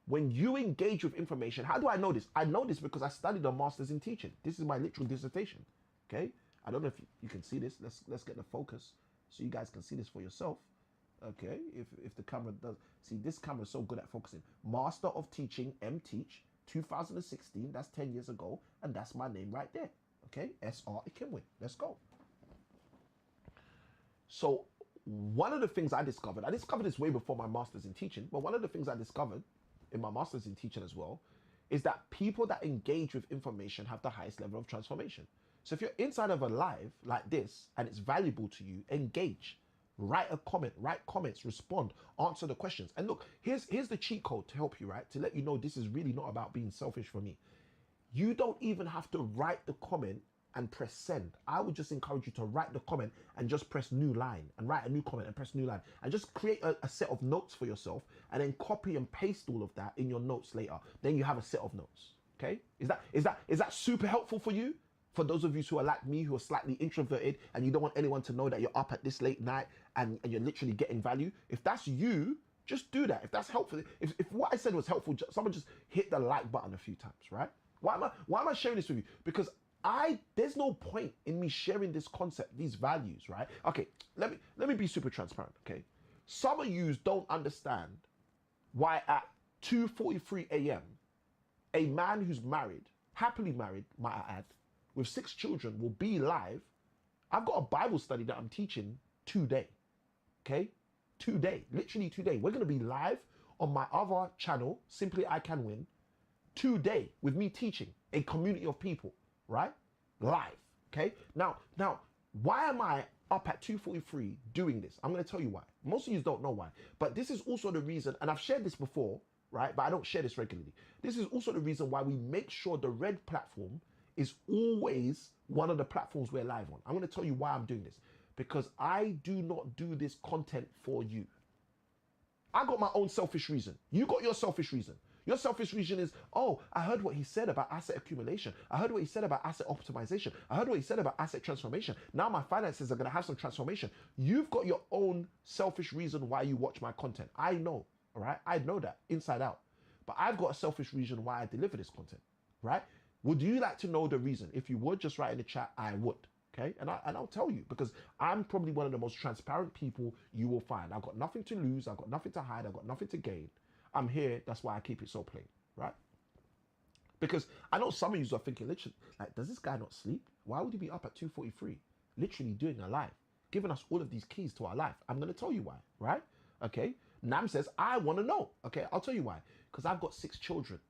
A: when you engage with information, how do I know this? I know this because I studied a master's in teaching. This is my literal dissertation. Okay, I don't know if you can see this. Let's get the focus so you guys can see this for yourself. Okay, if the camera does see, this camera is so good at focusing. Master of Teaching, M-Teach, 2016. That's 10 years ago, and that's my name right there. Okay, S.R. Ikemwe. Let's go. So one of the things I discovered this way before my master's in teaching, but one of the things I discovered in my master's in teaching as well is that people that engage with information have the highest level of transformation. So if you're inside of a live like this and it's valuable to you, engage. Write a comment, write comments, respond, answer the questions. And look, here's the cheat code to help you, right? To let you know this is really not about being selfish for me. You don't even have to write the comment and press send. I would just encourage you to write the comment and just press new line, and write a new comment and press new line, and just create a set of notes for yourself, and then copy and paste all of that in your notes later. Then you have a set of notes. Okay? Is that super helpful for you? For those of you who are like me, who are slightly introverted and you don't want anyone to know that you're up at this late night and you're literally getting value, if that's you, just do that. If that's helpful, if what I said was helpful, someone just hit the like button a few times, right? Why am I sharing this with you? Because there's no point in me sharing this concept, these values, right? Okay, let me be super transparent, okay? Some of you don't understand why at 2:43 a.m. a man who's married, happily married, might I add, with 6 children will be live. I've got a Bible study that I'm teaching today, okay? Today, literally today. We're gonna be live on my other channel, Simply I Can Win, today with me teaching a community of people, right? Live, okay? Now, why am I up at 2:43 doing this? I'm gonna tell you why. Most of you don't know why, but this is also the reason, and I've shared this before, right? But I don't share this regularly. This is also the reason why we make sure the red platform is always one of the platforms we're live on. I'm going to tell you why I'm doing this. Because I do not do this content for you. I got my own selfish reason. You got your selfish reason. Your selfish reason is, oh, I heard what he said about asset accumulation. I heard what he said about asset optimization. I heard what he said about asset transformation. Now my finances are going to have some transformation. You've got your own selfish reason why you watch my content. I know, all right? I know that inside out. But I've got a selfish reason why I deliver this content, right? Would you like to know the reason? If you would, just write in the chat, I would. Okay, and I'll tell you, because I'm probably one of the most transparent people you will find. I've got nothing to lose, I've got nothing to hide, I've got nothing to gain. I'm here, that's why I keep it so plain, right? Because I know some of you are thinking, literally, like, does this guy not sleep? Why would he be up at 2:43, literally doing a live, giving us all of these keys to our life? I'm gonna tell you why, right? Okay, Nam says, I wanna know. Okay, I'll tell you why. Because I've got 6 children.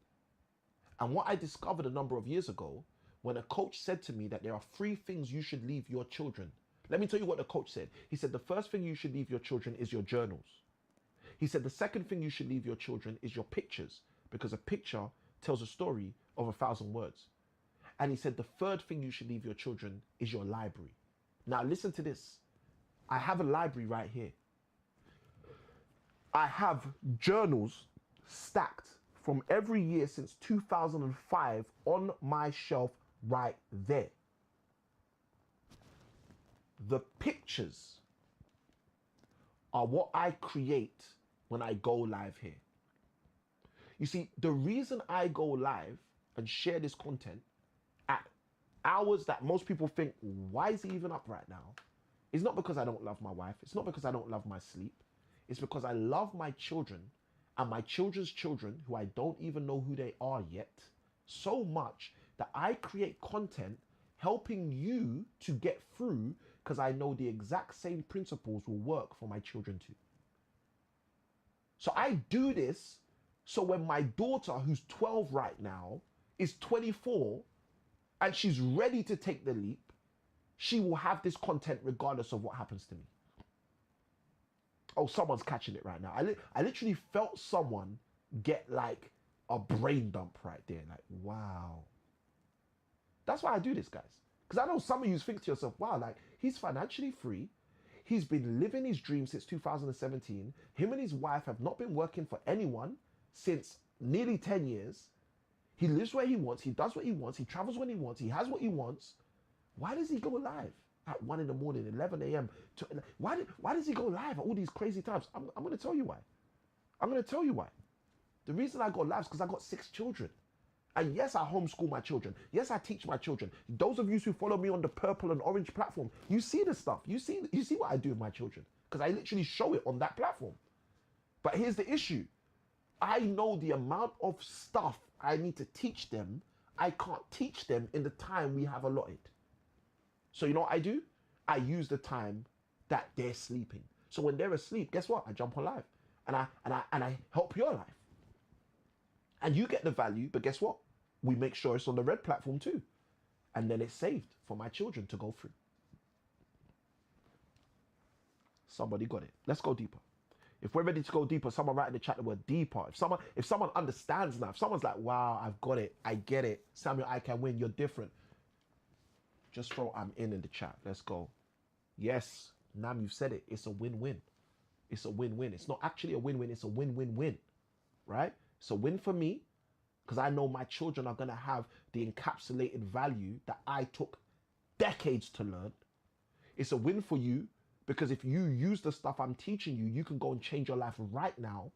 A: And what I discovered a number of years ago, when a coach said to me that there are 3 things you should leave your children. Let me tell you what the coach said. He said the first thing you should leave your children is your journals. He said the second thing you should leave your children is your pictures, because a picture tells a story of 1,000 words. And he said the third thing you should leave your children is your library. Now listen to this. I have a library right here. I have journals stacked from every year since 2005 on my shelf right there. The pictures are what I create when I go live here. You see, the reason I go live and share this content at hours that most people think, why is he even up right now? Is not because I don't love my wife. It's not because I don't love my sleep. It's because I love my children and my children's children, who I don't even know who they are yet, so much that I create content helping you to get through Because I know the exact same principles will work for my children too. So I do this so when my daughter, who's 12 right now, is 24 and she's ready to take the leap, she will have this content regardless of what happens to me. Oh, someone's catching it right now. I literally felt someone get like a brain dump right there. Like, wow. That's why I do this, guys. Because I know some of you think to yourself, wow, like, he's financially free. He's been living his dream since 2017. Him and his wife have not been working for anyone since nearly 10 years. He lives where he wants. He does what he wants. He travels when he wants. He has what he wants. Why does he go live at 1 in the morning, 11 a.m.? Why does he go live at all these crazy times? I'm going to tell you why. I'm going to tell you why. The reason I go live is because I got 6 children. And yes, I homeschool my children. Yes, I teach my children. Those of you who follow me on the purple and orange platform, you see the stuff. You see what I do with my children. Because I literally show it on that platform. But here's the issue. I know the amount of stuff I need to teach them. I can't teach them in the time we have allotted. So you know what I do? I use the time that they're sleeping. So when they're asleep, guess what? I jump on live. And I help your life. And you get the value, but guess what? We make sure it's on the red platform too. And then it's saved for my children to go through. Somebody got it. Let's go deeper. If we're ready to go deeper, someone write in the chat the word deeper. If someone understands now, if someone's like, wow, I've got it, I get it. Samuel, I can win, you're different. Just throw I'm in the chat. Let's go. Yes, Nam, you've said it. It's a win-win. It's a win-win. It's not actually a win-win. It's a win-win-win, right? It's a win for me because I know my children are going to have the encapsulated value that I took decades to learn. It's a win for you because if you use the stuff I'm teaching you, you can go and change your life right now.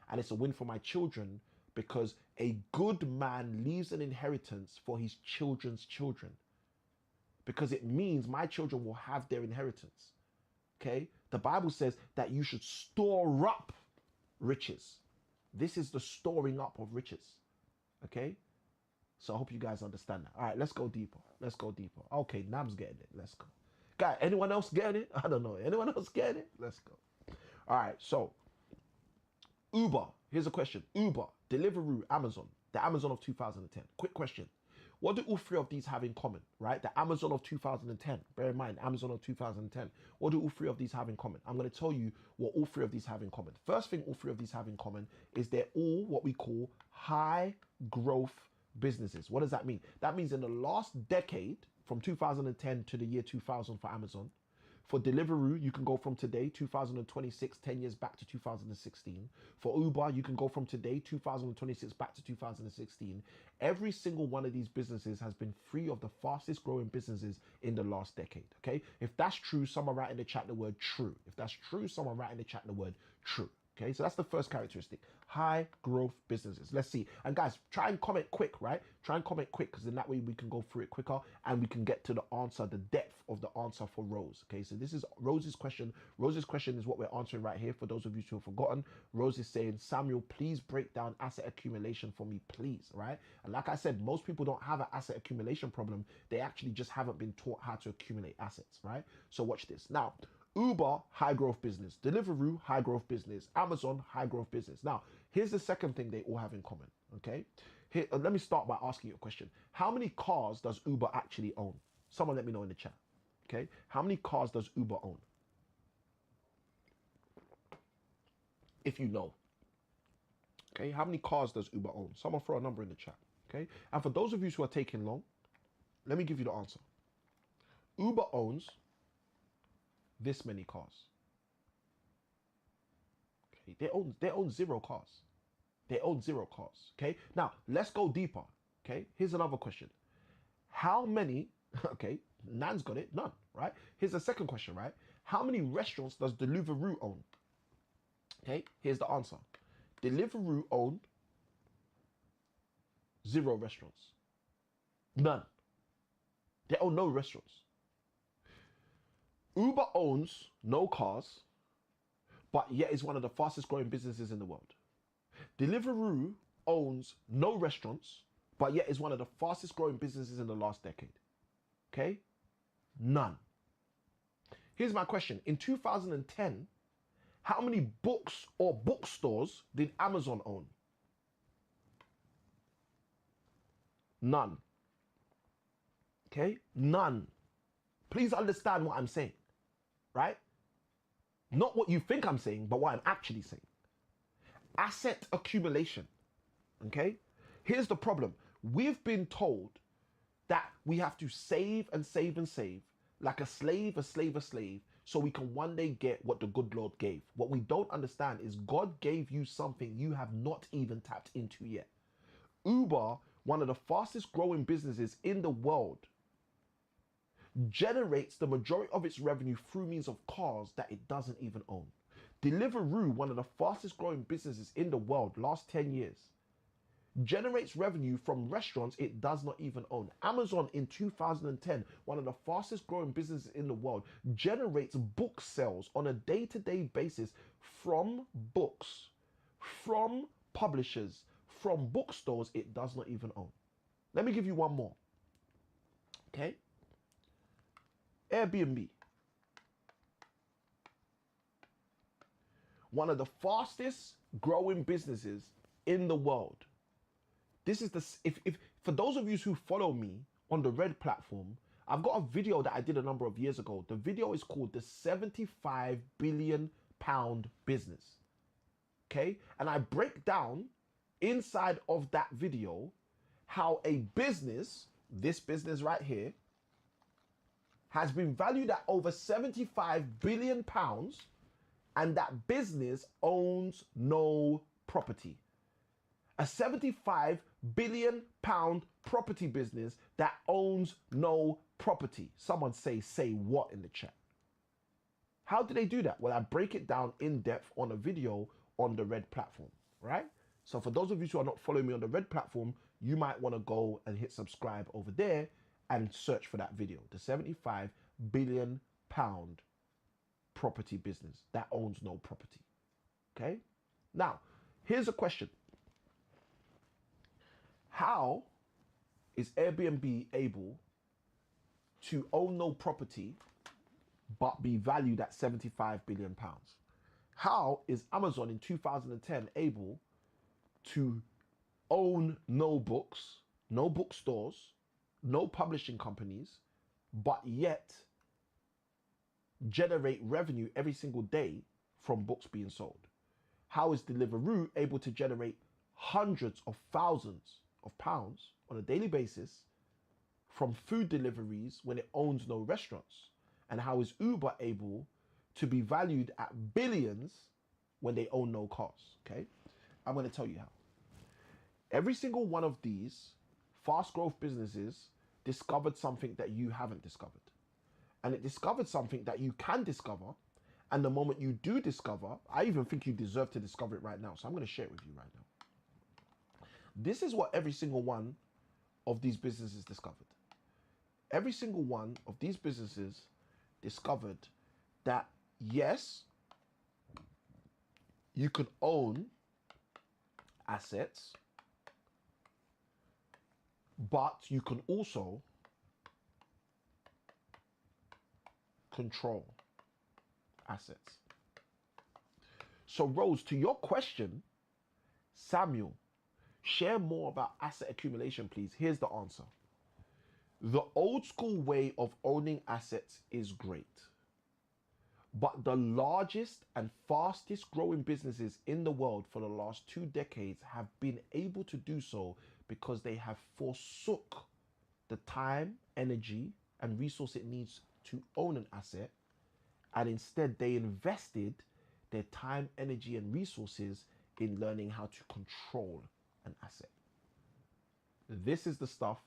A: And it's a win for my children because a good man leaves an inheritance for his children's children. Because it means my children will have their inheritance. Okay? The Bible says that you should store up riches. This is the storing up of riches. Okay? So I hope you guys understand that. All right, let's go deeper. Let's go deeper. Okay, Nam's getting it. Let's go. Guy, anyone else getting it? I don't know. Anyone else getting it? Let's go. All right, so Uber. Here's a question. Uber, Deliveroo, Amazon. The Amazon of 2010. Quick question. What do all 3 of these have in common, right? The Amazon of 2010. Bear in mind, Amazon of 2010. What do all 3 of these have in common? I'm going to tell you what all 3 of these have in common. First thing all 3 of these have in common is they're all what we call high growth businesses. What does that mean? That means in the last decade, from 2010 to the year 2000 for Amazon, for Deliveroo, you can go from today, 2026, 10 years back to 2016. For Uber, you can go from today, 2026, back to 2016. Every single one of these businesses has been 3 of the fastest growing businesses in the last decade, okay? If that's true, someone write in the chat the word true. If that's true, someone write in the chat the word true. Okay, so that's the first characteristic. High growth businesses. Let's see. And guys, try and comment quick, right? Try and comment quick because in that way we can go through it quicker and we can get to the answer, the depth of the answer for Rose. Okay, so this is Rose's question. Rose's question is what we're answering right here for those of you who have forgotten. Rose is saying, Samuel, please break down asset accumulation for me, please, right? And like I said, most people don't have an asset accumulation problem. They actually just haven't been taught how to accumulate assets, right? So watch this. Now, Uber, high growth business. Deliveroo, high growth business. Amazon, high growth business. Now, here's the second thing they all have in common, okay? Here, let me start by asking you a question. How many cars does Uber actually own? Someone let me know in the chat, okay? How many cars does Uber own? If you know. Okay, how many cars does Uber own? Someone throw a number in the chat, okay? And for those of you who are taking long, let me give you the answer. Uber owns this many cars. Okay, they own 0 cars. They own 0 cars. Okay. Now let's go deeper. Okay. Here's another question. How many? Okay. Nan's got it. None. Right. Here's the second question. Right. How many restaurants does Deliveroo own? Okay. Here's the answer. Deliveroo own 0 restaurants. None. They own no restaurants. Uber owns no cars, but yet is one of the fastest growing businesses in the world. Deliveroo owns no restaurants, but yet is one of the fastest growing businesses in the last decade. Okay? None. Here's my question. In 2010, how many books or bookstores did Amazon own? None. Okay? None. Please understand what I'm saying, right? Not what you think I'm saying, but what I'm actually saying. Asset accumulation, okay? Here's the problem. We've been told that we have to save and save and save, like a slave, so we can one day get what the good Lord gave. What we don't understand is God gave you something you have not even tapped into yet. Uber, one of the fastest growing businesses in the world, generates the majority of its revenue through means of cars that it doesn't even own. Deliveroo, one of the fastest growing businesses in the world, last 10 years, generates revenue from restaurants it does not even own. Amazon in 2010, one of the fastest growing businesses in the world, generates book sales on a day-to-day basis from books, from publishers, from bookstores it does not even own. Let me give you one more. Okay? Airbnb. One of the fastest growing businesses in the world. This is the, if for those of you who follow me on the Red platform, I've got a video that I did a number of years ago. The video is called the 75 billion pound business. Okay? And I break down inside of that video how a business, this business right here, has been valued at over 75 billion pounds, and that business owns no property. A 75 billion pound property business that owns no property. Someone say what in the chat? How do they do that? Well, I break it down in depth on a video on the Red platform, right? So for those of you who are not following me on the Red platform, you might want to go and hit subscribe over there and search for that video. The 75 billion pound property business that owns no property. Okay? Now, here's a question. How is Airbnb able to own no property but be valued at 75 billion pounds? How is Amazon in 2010 able to own no books, no bookstores, no publishing companies, but yet generate revenue every single day from books being sold? How is Deliveroo able to generate hundreds of thousands of pounds on a daily basis from food deliveries when it owns no restaurants? And how is Uber able to be valued at billions when they own no cars? Okay, I'm going to tell you how. Every single one of these fast growth businesses discovered something that you haven't discovered. And it discovered something that you can discover. And the moment you do discover, I even think you deserve to discover it right now. So I'm going to share it with you right now. This is what every single one of these businesses discovered. Every single one of these businesses discovered that, yes, you could own assets, but you can also control assets. So Rose, to your question, Samuel, share more about asset accumulation, please. Here's the answer. The old school way of owning assets is great, but the largest and fastest growing businesses in the world for the last 2 decades have been able to do so because they have forsook the time, energy, and resource it needs to own an asset, and instead they invested their time, energy, and resources in learning how to control an asset. This is the stuff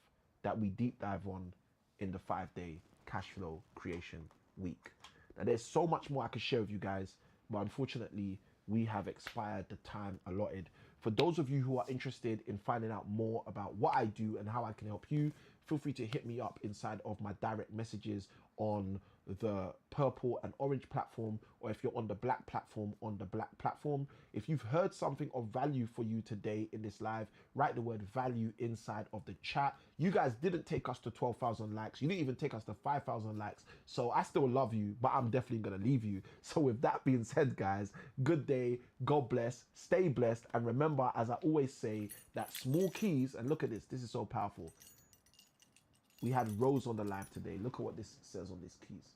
A: that we deep dive on in the 5-day cash flow creation week. Now, there's so much more I could share with you guys, but unfortunately, we have expired the time allotted. For those of you who are interested in finding out more about what I do and how I can help you, feel free to hit me up inside of my direct messages on the purple and orange platform, or if you're on the black platform, on the black platform. If you've heard something of value for you today in this live, write the word value inside of the chat. You guys didn't take us to 12,000 likes. You didn't even take us to 5,000 likes. So I still love you, but I'm definitely going to leave you. So with that being said, guys, good day. God bless. Stay blessed. And remember, as I always say, that small keys, and look at this. This is so powerful. We had Rose on the live today. Look at what this says on these keys.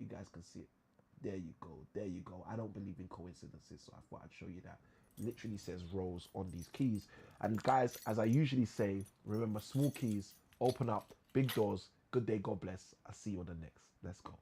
A: You guys can see it. There you go. There you go. I don't believe in coincidences, so I thought I'd show you that. Literally says Rose on these keys. And guys, as I usually say, remember, small keys open up big doors. Good day. God bless. I'll see you on the next. Let's go.